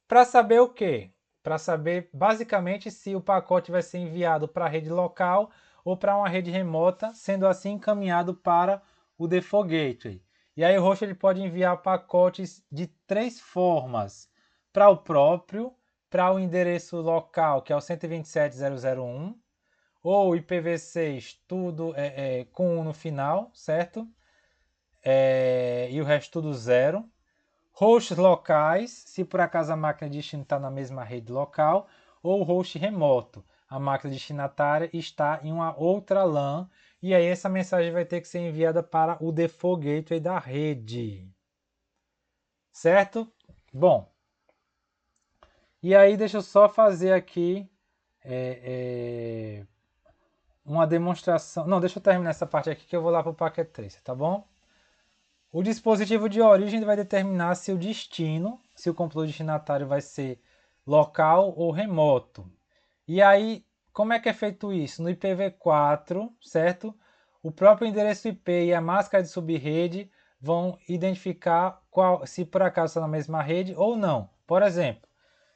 Para saber o quê? Para saber basicamente se o pacote vai ser enviado para a rede local ou para uma rede remota, sendo assim encaminhado para o Default Gateway. E aí o host ele pode enviar pacotes de 3 formas: para o próprio, para o endereço local, que é o 127.0.0.1, ou IPv6, tudo com 1 no final, certo? E o resto tudo 0. Hosts locais, se por acaso a máquina de destino está na mesma rede local, ou host remoto, a máquina destinatária está em uma outra LAN, e aí essa mensagem vai ter que ser enviada para o default gateway da rede. Certo? Bom, e aí deixa eu só fazer aqui uma demonstração. Não, deixa eu terminar essa parte aqui que eu vou lá para o Packet Tracer, tá bom? O dispositivo de origem vai determinar se o destino, se o computador destinatário vai ser local ou remoto. E aí, como é que é feito isso? No IPv4, certo? O próprio endereço IP e a máscara de subrede vão identificar se por acaso está na mesma rede ou não. Por exemplo,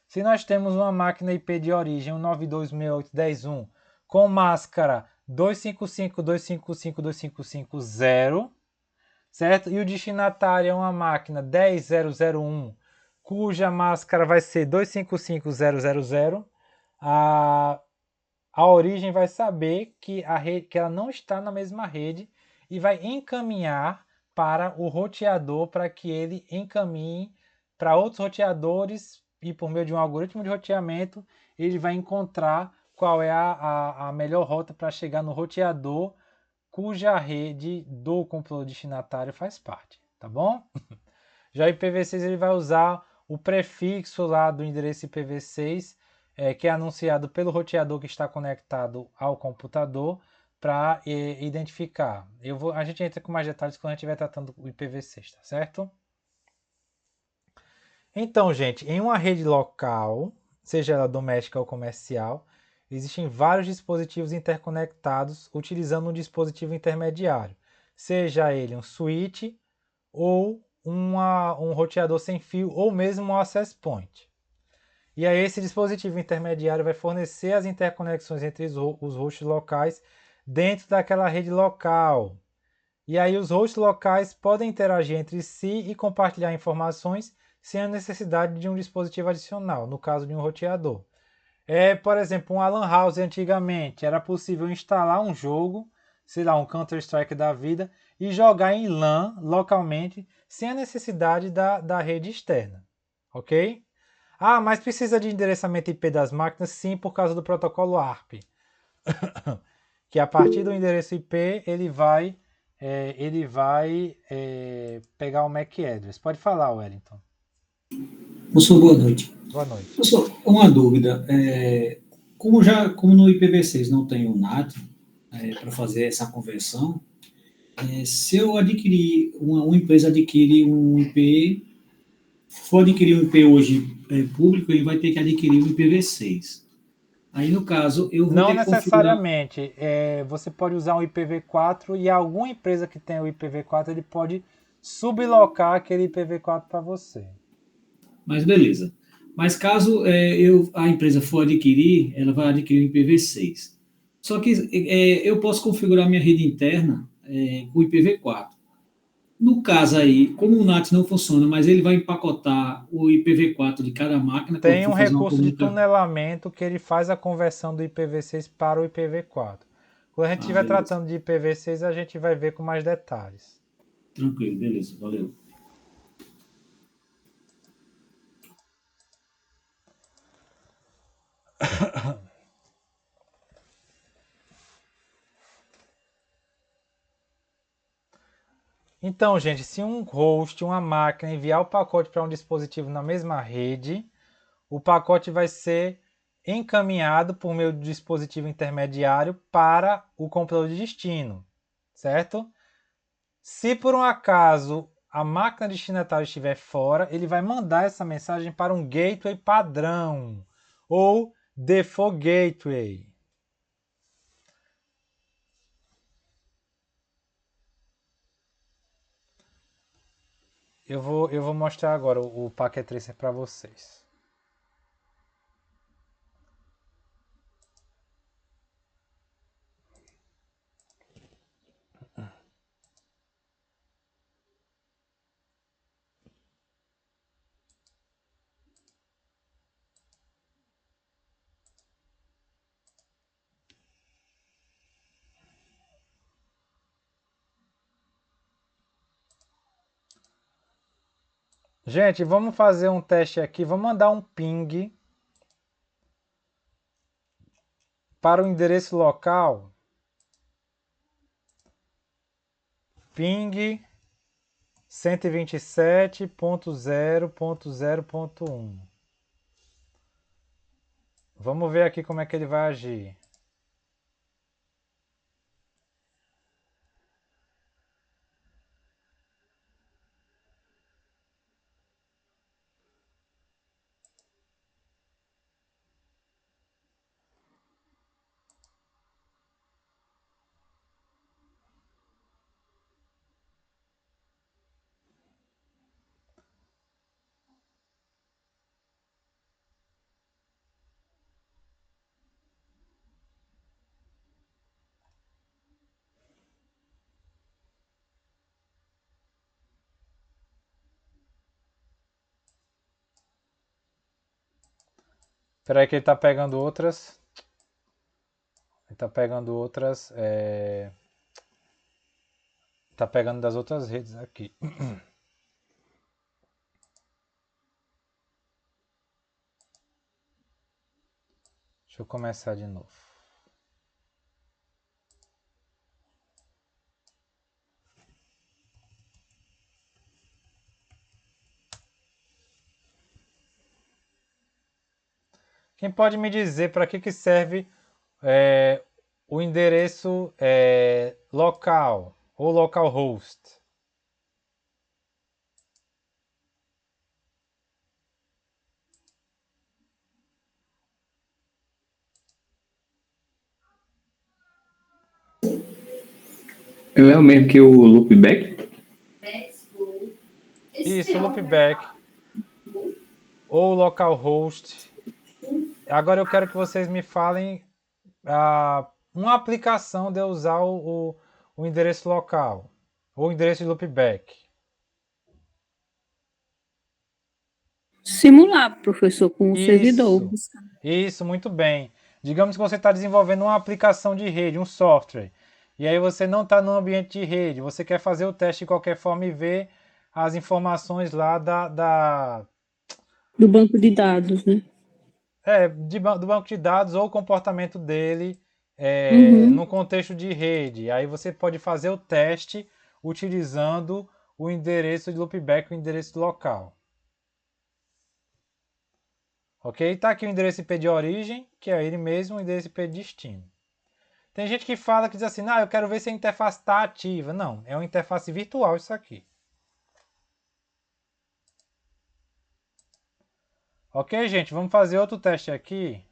se nós temos uma máquina IP de origem 192.168.10.1 com máscara 255.255.255.0, certo? E o destinatário é uma máquina 10.0.0.1, cuja máscara vai ser 255.0.0.0, a origem vai saber que ela não está na mesma rede e vai encaminhar para o roteador para que ele encaminhe para outros roteadores e por meio de um algoritmo de roteamento ele vai encontrar qual é a melhor rota para chegar no roteador cuja rede do computador destinatário faz parte, tá bom? Já o IPv6 ele vai usar o prefixo lá do endereço IPv6, que é anunciado pelo roteador que está conectado ao computador para identificar. A gente entra com mais detalhes quando a gente estiver tratando o IPv6, tá certo? Então, gente, em uma rede local, seja ela doméstica ou comercial, existem vários dispositivos interconectados utilizando um dispositivo intermediário, seja ele um switch ou um roteador sem fio ou mesmo um access point. E aí esse dispositivo intermediário vai fornecer as interconexões entre os hosts locais dentro daquela rede local. E aí os hosts locais podem interagir entre si e compartilhar informações sem a necessidade de um dispositivo adicional, no caso de um roteador. Por exemplo, um LAN house antigamente era possível instalar um jogo, sei lá, um Counter-Strike da vida, e jogar em LAN localmente sem a necessidade da rede externa, ok? Ah, mas precisa de endereçamento IP das máquinas? Sim, por causa do protocolo ARP, que a partir do endereço IP ele vai pegar o MAC address. Pode falar, Wellington. Professor, boa noite. Boa noite. Professor, uma dúvida. Como no IPv6 não tem o NAT para fazer essa conversão, se eu adquirir, uma empresa adquire um IP, for adquirir um IP hoje público, ele vai ter que adquirir um IPv6. Aí, no caso, eu vou Não ter que configurar... necessariamente. Você pode usar o IPv4 e alguma empresa que tem o IPv4, ele pode sublocar aquele IPv4 para você. Mas beleza. Mas caso a empresa for adquirir, ela vai adquirir o IPv6. Só que eu posso configurar minha rede interna com o IPv4. No caso aí, como o NAT não funciona, mas ele vai empacotar o IPv4 de cada máquina, quando Tem um for fazer uma recurso de comunicação. tunelamento que ele faz a conversão do IPv6 para o IPv4. Quando a gente estiver Beleza. tratando de IPv6, a gente vai ver com mais detalhes. Tranquilo, beleza, valeu. Então, gente, se um host, uma máquina, enviar o pacote para um dispositivo na mesma rede, o pacote vai ser encaminhado por meio do dispositivo intermediário para o computador de destino, certo? Se por um acaso a máquina destinatária estiver fora, ele vai mandar essa mensagem para um gateway padrão ou default gateway. Eu vou mostrar agora o Packet Tracer para vocês. Gente, vamos fazer um teste aqui. Vamos mandar um ping para o endereço local. Ping 127.0.0.1. Vamos ver aqui como é que ele vai agir. Espera aí que ele está pegando outras. Ele está pegando outras. Tá pegando das outras redes aqui. Deixa eu começar de novo. Quem pode me dizer para que serve o endereço local ou localhost? É o mesmo que o loopback? Isso, loopback ou localhost. Agora eu quero que vocês me falem uma aplicação de eu usar o endereço local ou o endereço de loopback. Simular, professor, com o servidor. Isso, muito bem. Digamos que você está desenvolvendo uma aplicação de rede, um software, e aí você não está no ambiente de rede, você quer fazer o teste de qualquer forma e ver as informações lá Do banco de dados, né? do banco de dados ou o comportamento dele Uhum. no contexto de rede. Aí você pode fazer o teste utilizando o endereço de loopback, o endereço local. Ok? Está aqui o endereço IP de origem, que é ele mesmo, o endereço IP de destino. Tem gente que fala, que diz assim, eu quero ver se a interface está ativa. Não, é uma interface virtual isso aqui. Ok, gente, vamos fazer outro teste aqui.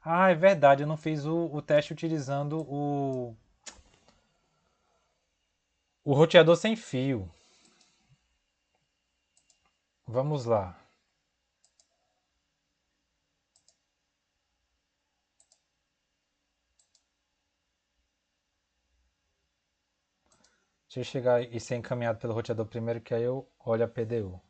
Ah, é verdade, eu não fiz o teste utilizando o roteador sem fio. Vamos lá. Deixa eu chegar e ser encaminhado pelo roteador primeiro, que aí eu olho a PDU.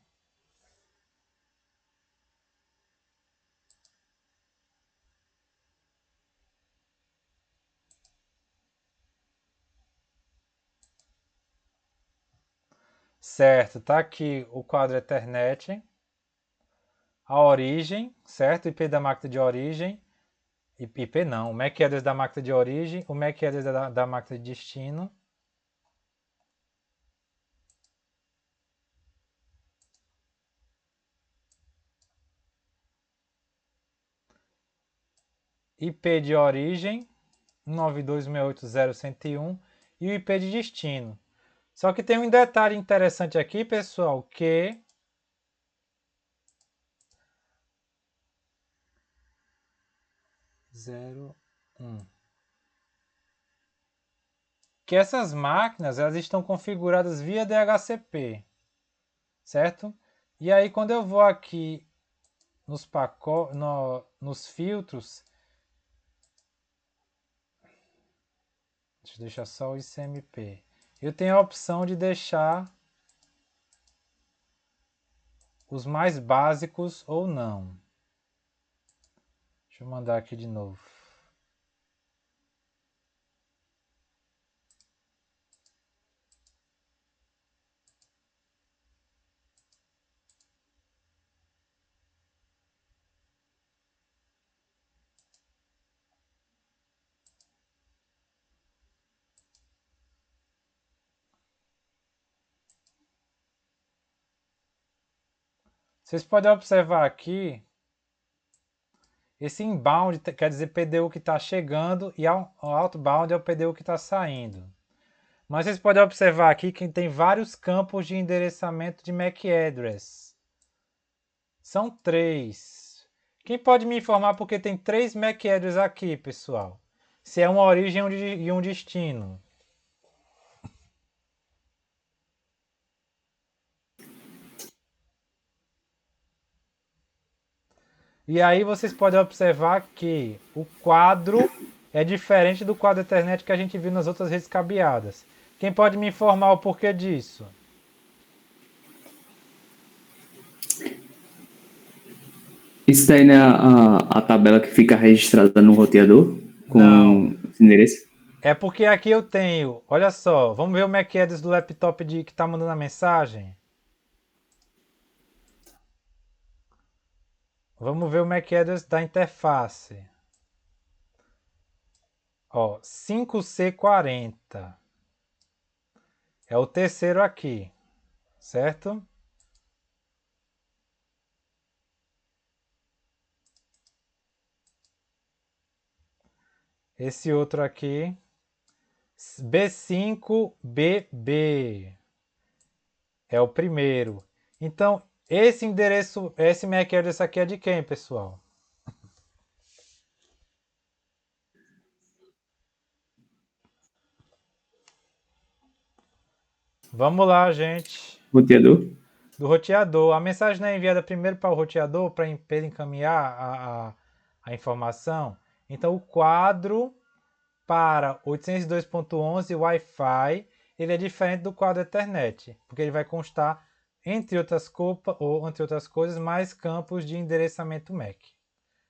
Certo, tá aqui o quadro Ethernet, a origem, certo? IP da máquina de origem, IP não, o MAC address da máquina de origem, o MAC address da máquina de destino. IP de origem, 192.168.0.101 e o IP de destino. Só que tem um detalhe interessante aqui, pessoal, que que essas máquinas elas estão configuradas via DHCP, certo? E aí quando eu vou aqui nos filtros, deixa eu deixar só o ICMP. Eu tenho a opção de deixar os mais básicos ou não. Deixa eu mandar aqui de novo. Vocês podem observar aqui, esse inbound quer dizer PDU que está chegando e o outbound é o PDU que está saindo. Mas vocês podem observar aqui que tem vários campos de endereçamento de MAC address. São 3. Quem pode me informar porque tem 3 MAC address aqui, pessoal? Se é uma origem e um destino. E aí vocês podem observar que o quadro é diferente do quadro Ethernet que a gente viu nas outras redes cabeadas. Quem pode me informar o porquê disso? Isso daí não é a tabela que fica registrada no roteador com esse endereço? É porque aqui eu tenho, olha só, vamos ver o MAC address do laptop que está mandando a mensagem. Vamos ver o MAC address da interface. Ó, 5C40. É o terceiro aqui, certo? Esse outro aqui, B5BB, é o primeiro. Então, esse endereço, esse MAC address aqui é de quem, pessoal? Vamos lá, gente. Roteador? Do roteador. A mensagem não é enviada primeiro para o roteador para ele encaminhar a informação. Então, o quadro para 802.11 Wi-Fi, ele é diferente do quadro Ethernet, porque ele vai constar, entre outras coisas, mais campos de endereçamento MAC.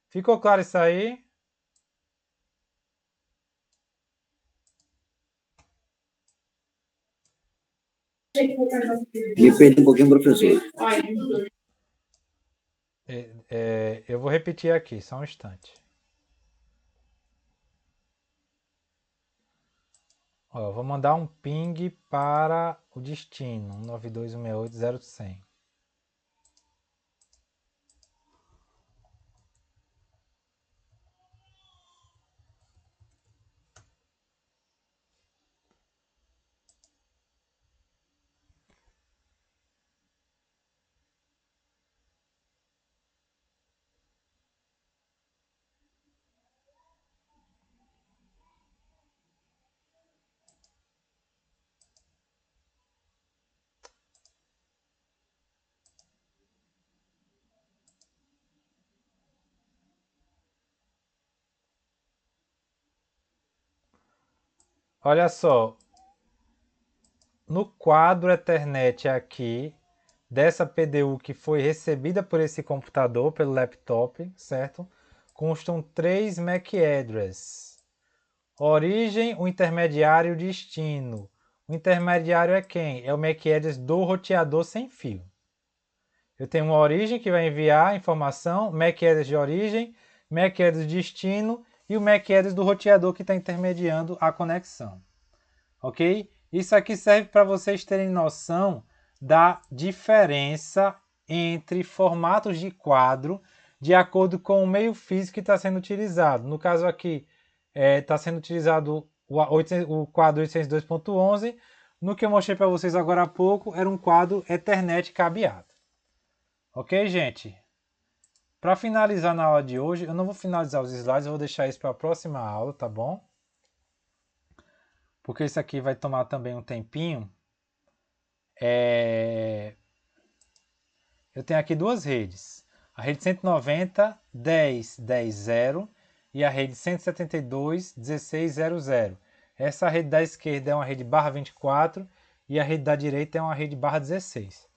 Ficou claro isso aí? Repete um pouquinho, professor. Eu vou repetir aqui, só um instante. Ó, vou mandar um ping para o destino, 192.168.0.100. Olha só, no quadro Ethernet aqui, dessa PDU que foi recebida por esse computador, pelo laptop, certo? Constam 3 MAC address. Origem, o intermediário e o destino. O intermediário é quem? É o MAC address do roteador sem fio. Eu tenho uma origem que vai enviar a informação, MAC address de origem, MAC address de destino e o MAC address do roteador que está intermediando a conexão. Ok? Isso aqui serve para vocês terem noção da diferença entre formatos de quadro de acordo com o meio físico que está sendo utilizado. No caso aqui, está sendo utilizado o quadro 802.11. No que eu mostrei para vocês agora há pouco, era um quadro Ethernet cabeado. Ok, gente? Para finalizar na aula de hoje, eu não vou finalizar os slides, eu vou deixar isso para a próxima aula, tá bom? Porque isso aqui vai tomar também um tempinho. Eu tenho aqui duas redes. A rede 190.10.10.0 e a rede 172.16.00. Essa rede da esquerda é uma rede barra 24 e a rede da direita é uma rede barra 16.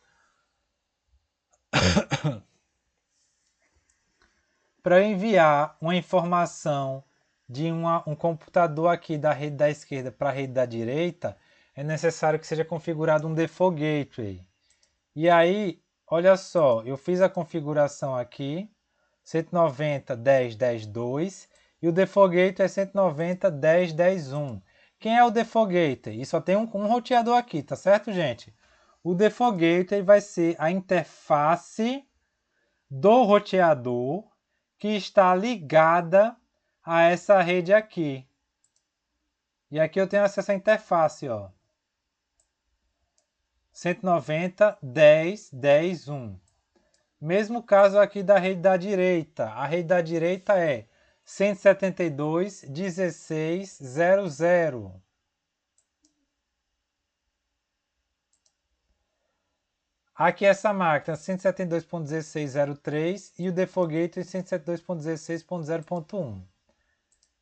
Para eu enviar uma informação de um computador aqui da rede da esquerda para a rede da direita, é necessário que seja configurado um default gateway. E aí, olha só, eu fiz a configuração aqui, 190.10.10.2 e o default gateway é 190.10.10.1. Quem é o default gateway? E só tem um roteador aqui, tá certo, gente? O default gateway vai ser a interface do roteador que está ligada a essa rede aqui. E aqui eu tenho acesso à interface, ó. 190.10.10.1. Mesmo caso aqui da rede da direita. A rede da direita é 172.16.00. Aqui essa máquina 172.16.03 e o Default Gateway 172.16.0.1.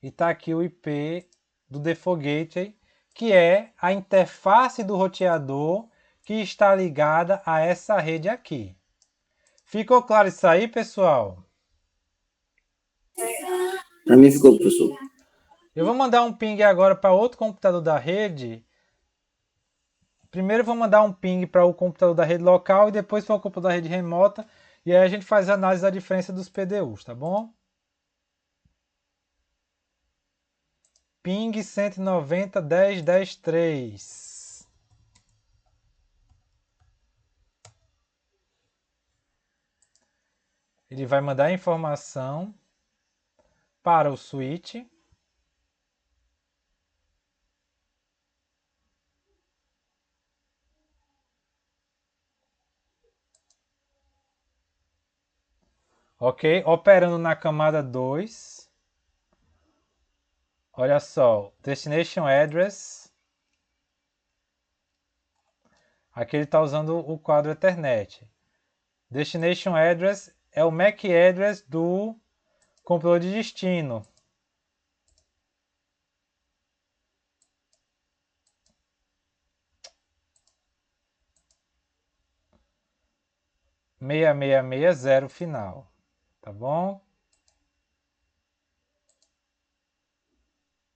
E está aqui o IP do Default Gateway, que é a interface do roteador que está ligada a essa rede aqui. Ficou claro isso aí, pessoal? Para mim ficou, professor. Eu vou mandar um ping agora para outro computador da rede. Primeiro eu vou mandar um ping para o computador da rede local e depois para o computador da rede remota. E aí a gente faz a análise da diferença dos PDUs, tá bom? Ping 190.10.10.3. Ele vai mandar a informação para o switch. Ok? Operando na camada 2. Olha só. Destination Address. Aqui ele está usando o quadro Ethernet. Destination Address é o MAC Address do computador de destino. .6660 final. Tá bom?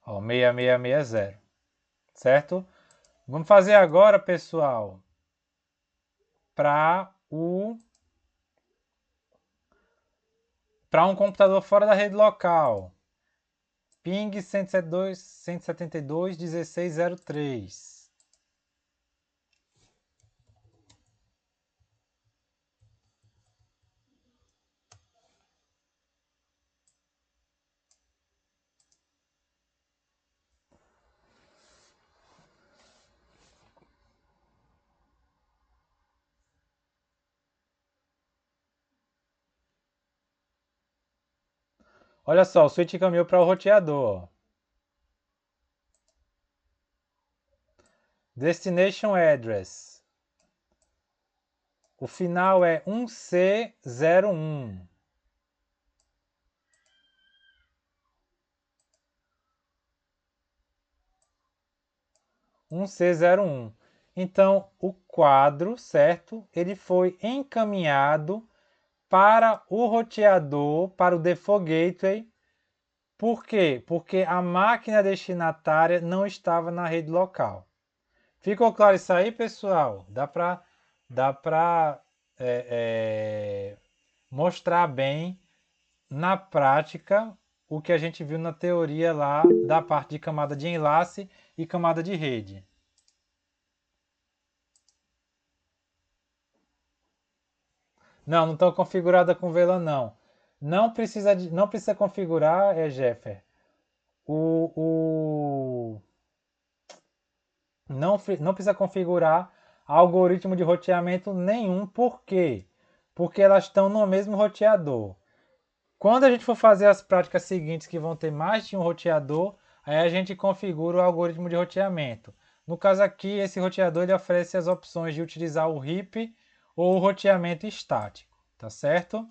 Ó, 6660. Certo? Vamos fazer agora, pessoal, para um computador fora da rede local. Ping 172.16.03. Olha só, o switch caminhou para o roteador. Destination Address. O final é 1C01. C01. Então, o quadro, certo? Ele foi encaminhado para o roteador, para o Default Gateway. Por quê? Porque a máquina destinatária não estava na rede local. Ficou claro isso aí, pessoal? Dá para mostrar bem na prática o que a gente viu na teoria lá da parte de camada de enlace e camada de rede. Não estão configurada com VLAN não. Não precisa configurar, Jeffer. Não precisa configurar algoritmo de roteamento nenhum. Por quê? Porque elas estão no mesmo roteador. Quando a gente for fazer as práticas seguintes que vão ter mais de um roteador, aí a gente configura o algoritmo de roteamento. No caso aqui, esse roteador ele oferece as opções de utilizar o RIP ou o roteamento estático, tá certo?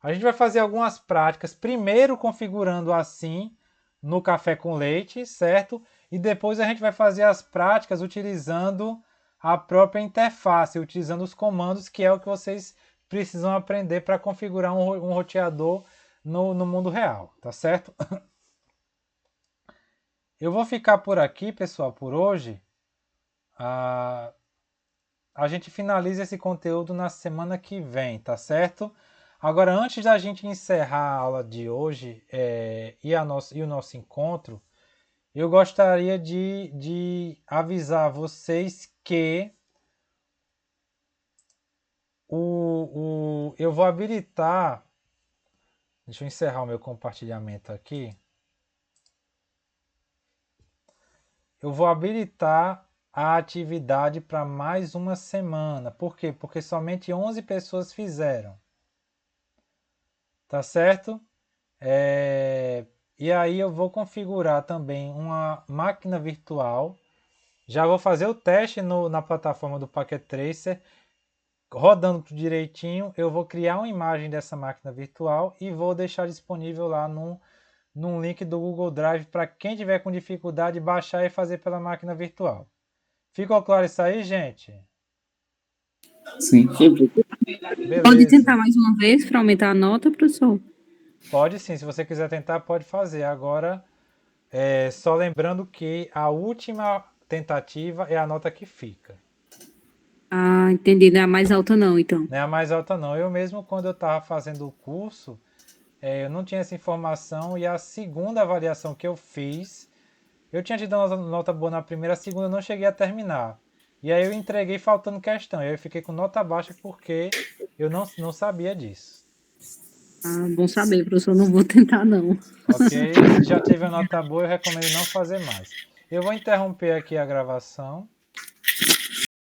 A gente vai fazer algumas práticas, primeiro configurando assim no café com leite, certo? E depois a gente vai fazer as práticas utilizando a própria interface, utilizando os comandos, que é o que vocês precisam aprender para configurar um roteador no mundo real, tá certo? Eu vou ficar por aqui, pessoal, por hoje. A gente finaliza esse conteúdo na semana que vem, tá certo? Agora, antes da gente encerrar a aula de hoje e o nosso encontro, eu gostaria de avisar vocês que eu vou habilitar. Deixa eu encerrar o meu compartilhamento aqui. Eu vou habilitar a atividade para mais uma semana. Por quê? Porque somente 11 pessoas fizeram. Tá certo? E aí eu vou configurar também uma máquina virtual. Já vou fazer o teste na plataforma do Packet Tracer. Rodando direitinho, eu vou criar uma imagem dessa máquina virtual e vou deixar disponível lá num link do Google Drive para quem tiver com dificuldade baixar e fazer pela máquina virtual. Ficou claro isso aí, gente? Sim. Beleza. Pode tentar mais uma vez para aumentar a nota, professor? Pode sim, se você quiser tentar, pode fazer. Agora, só lembrando que a última tentativa é a nota que fica. Ah, entendi. Não é a mais alta não, então. Não é a mais alta não. Eu mesmo, quando eu estava fazendo o curso, eu não tinha essa informação e a segunda avaliação que eu fiz, eu tinha tido uma nota boa na primeira, a segunda eu não cheguei a terminar. E aí eu entreguei faltando questão. E aí eu fiquei com nota baixa porque eu não sabia disso. Ah, bom saber, professor. Não vou tentar, não. Ok? Se já teve a nota boa, eu recomendo não fazer mais. Eu vou interromper aqui a gravação.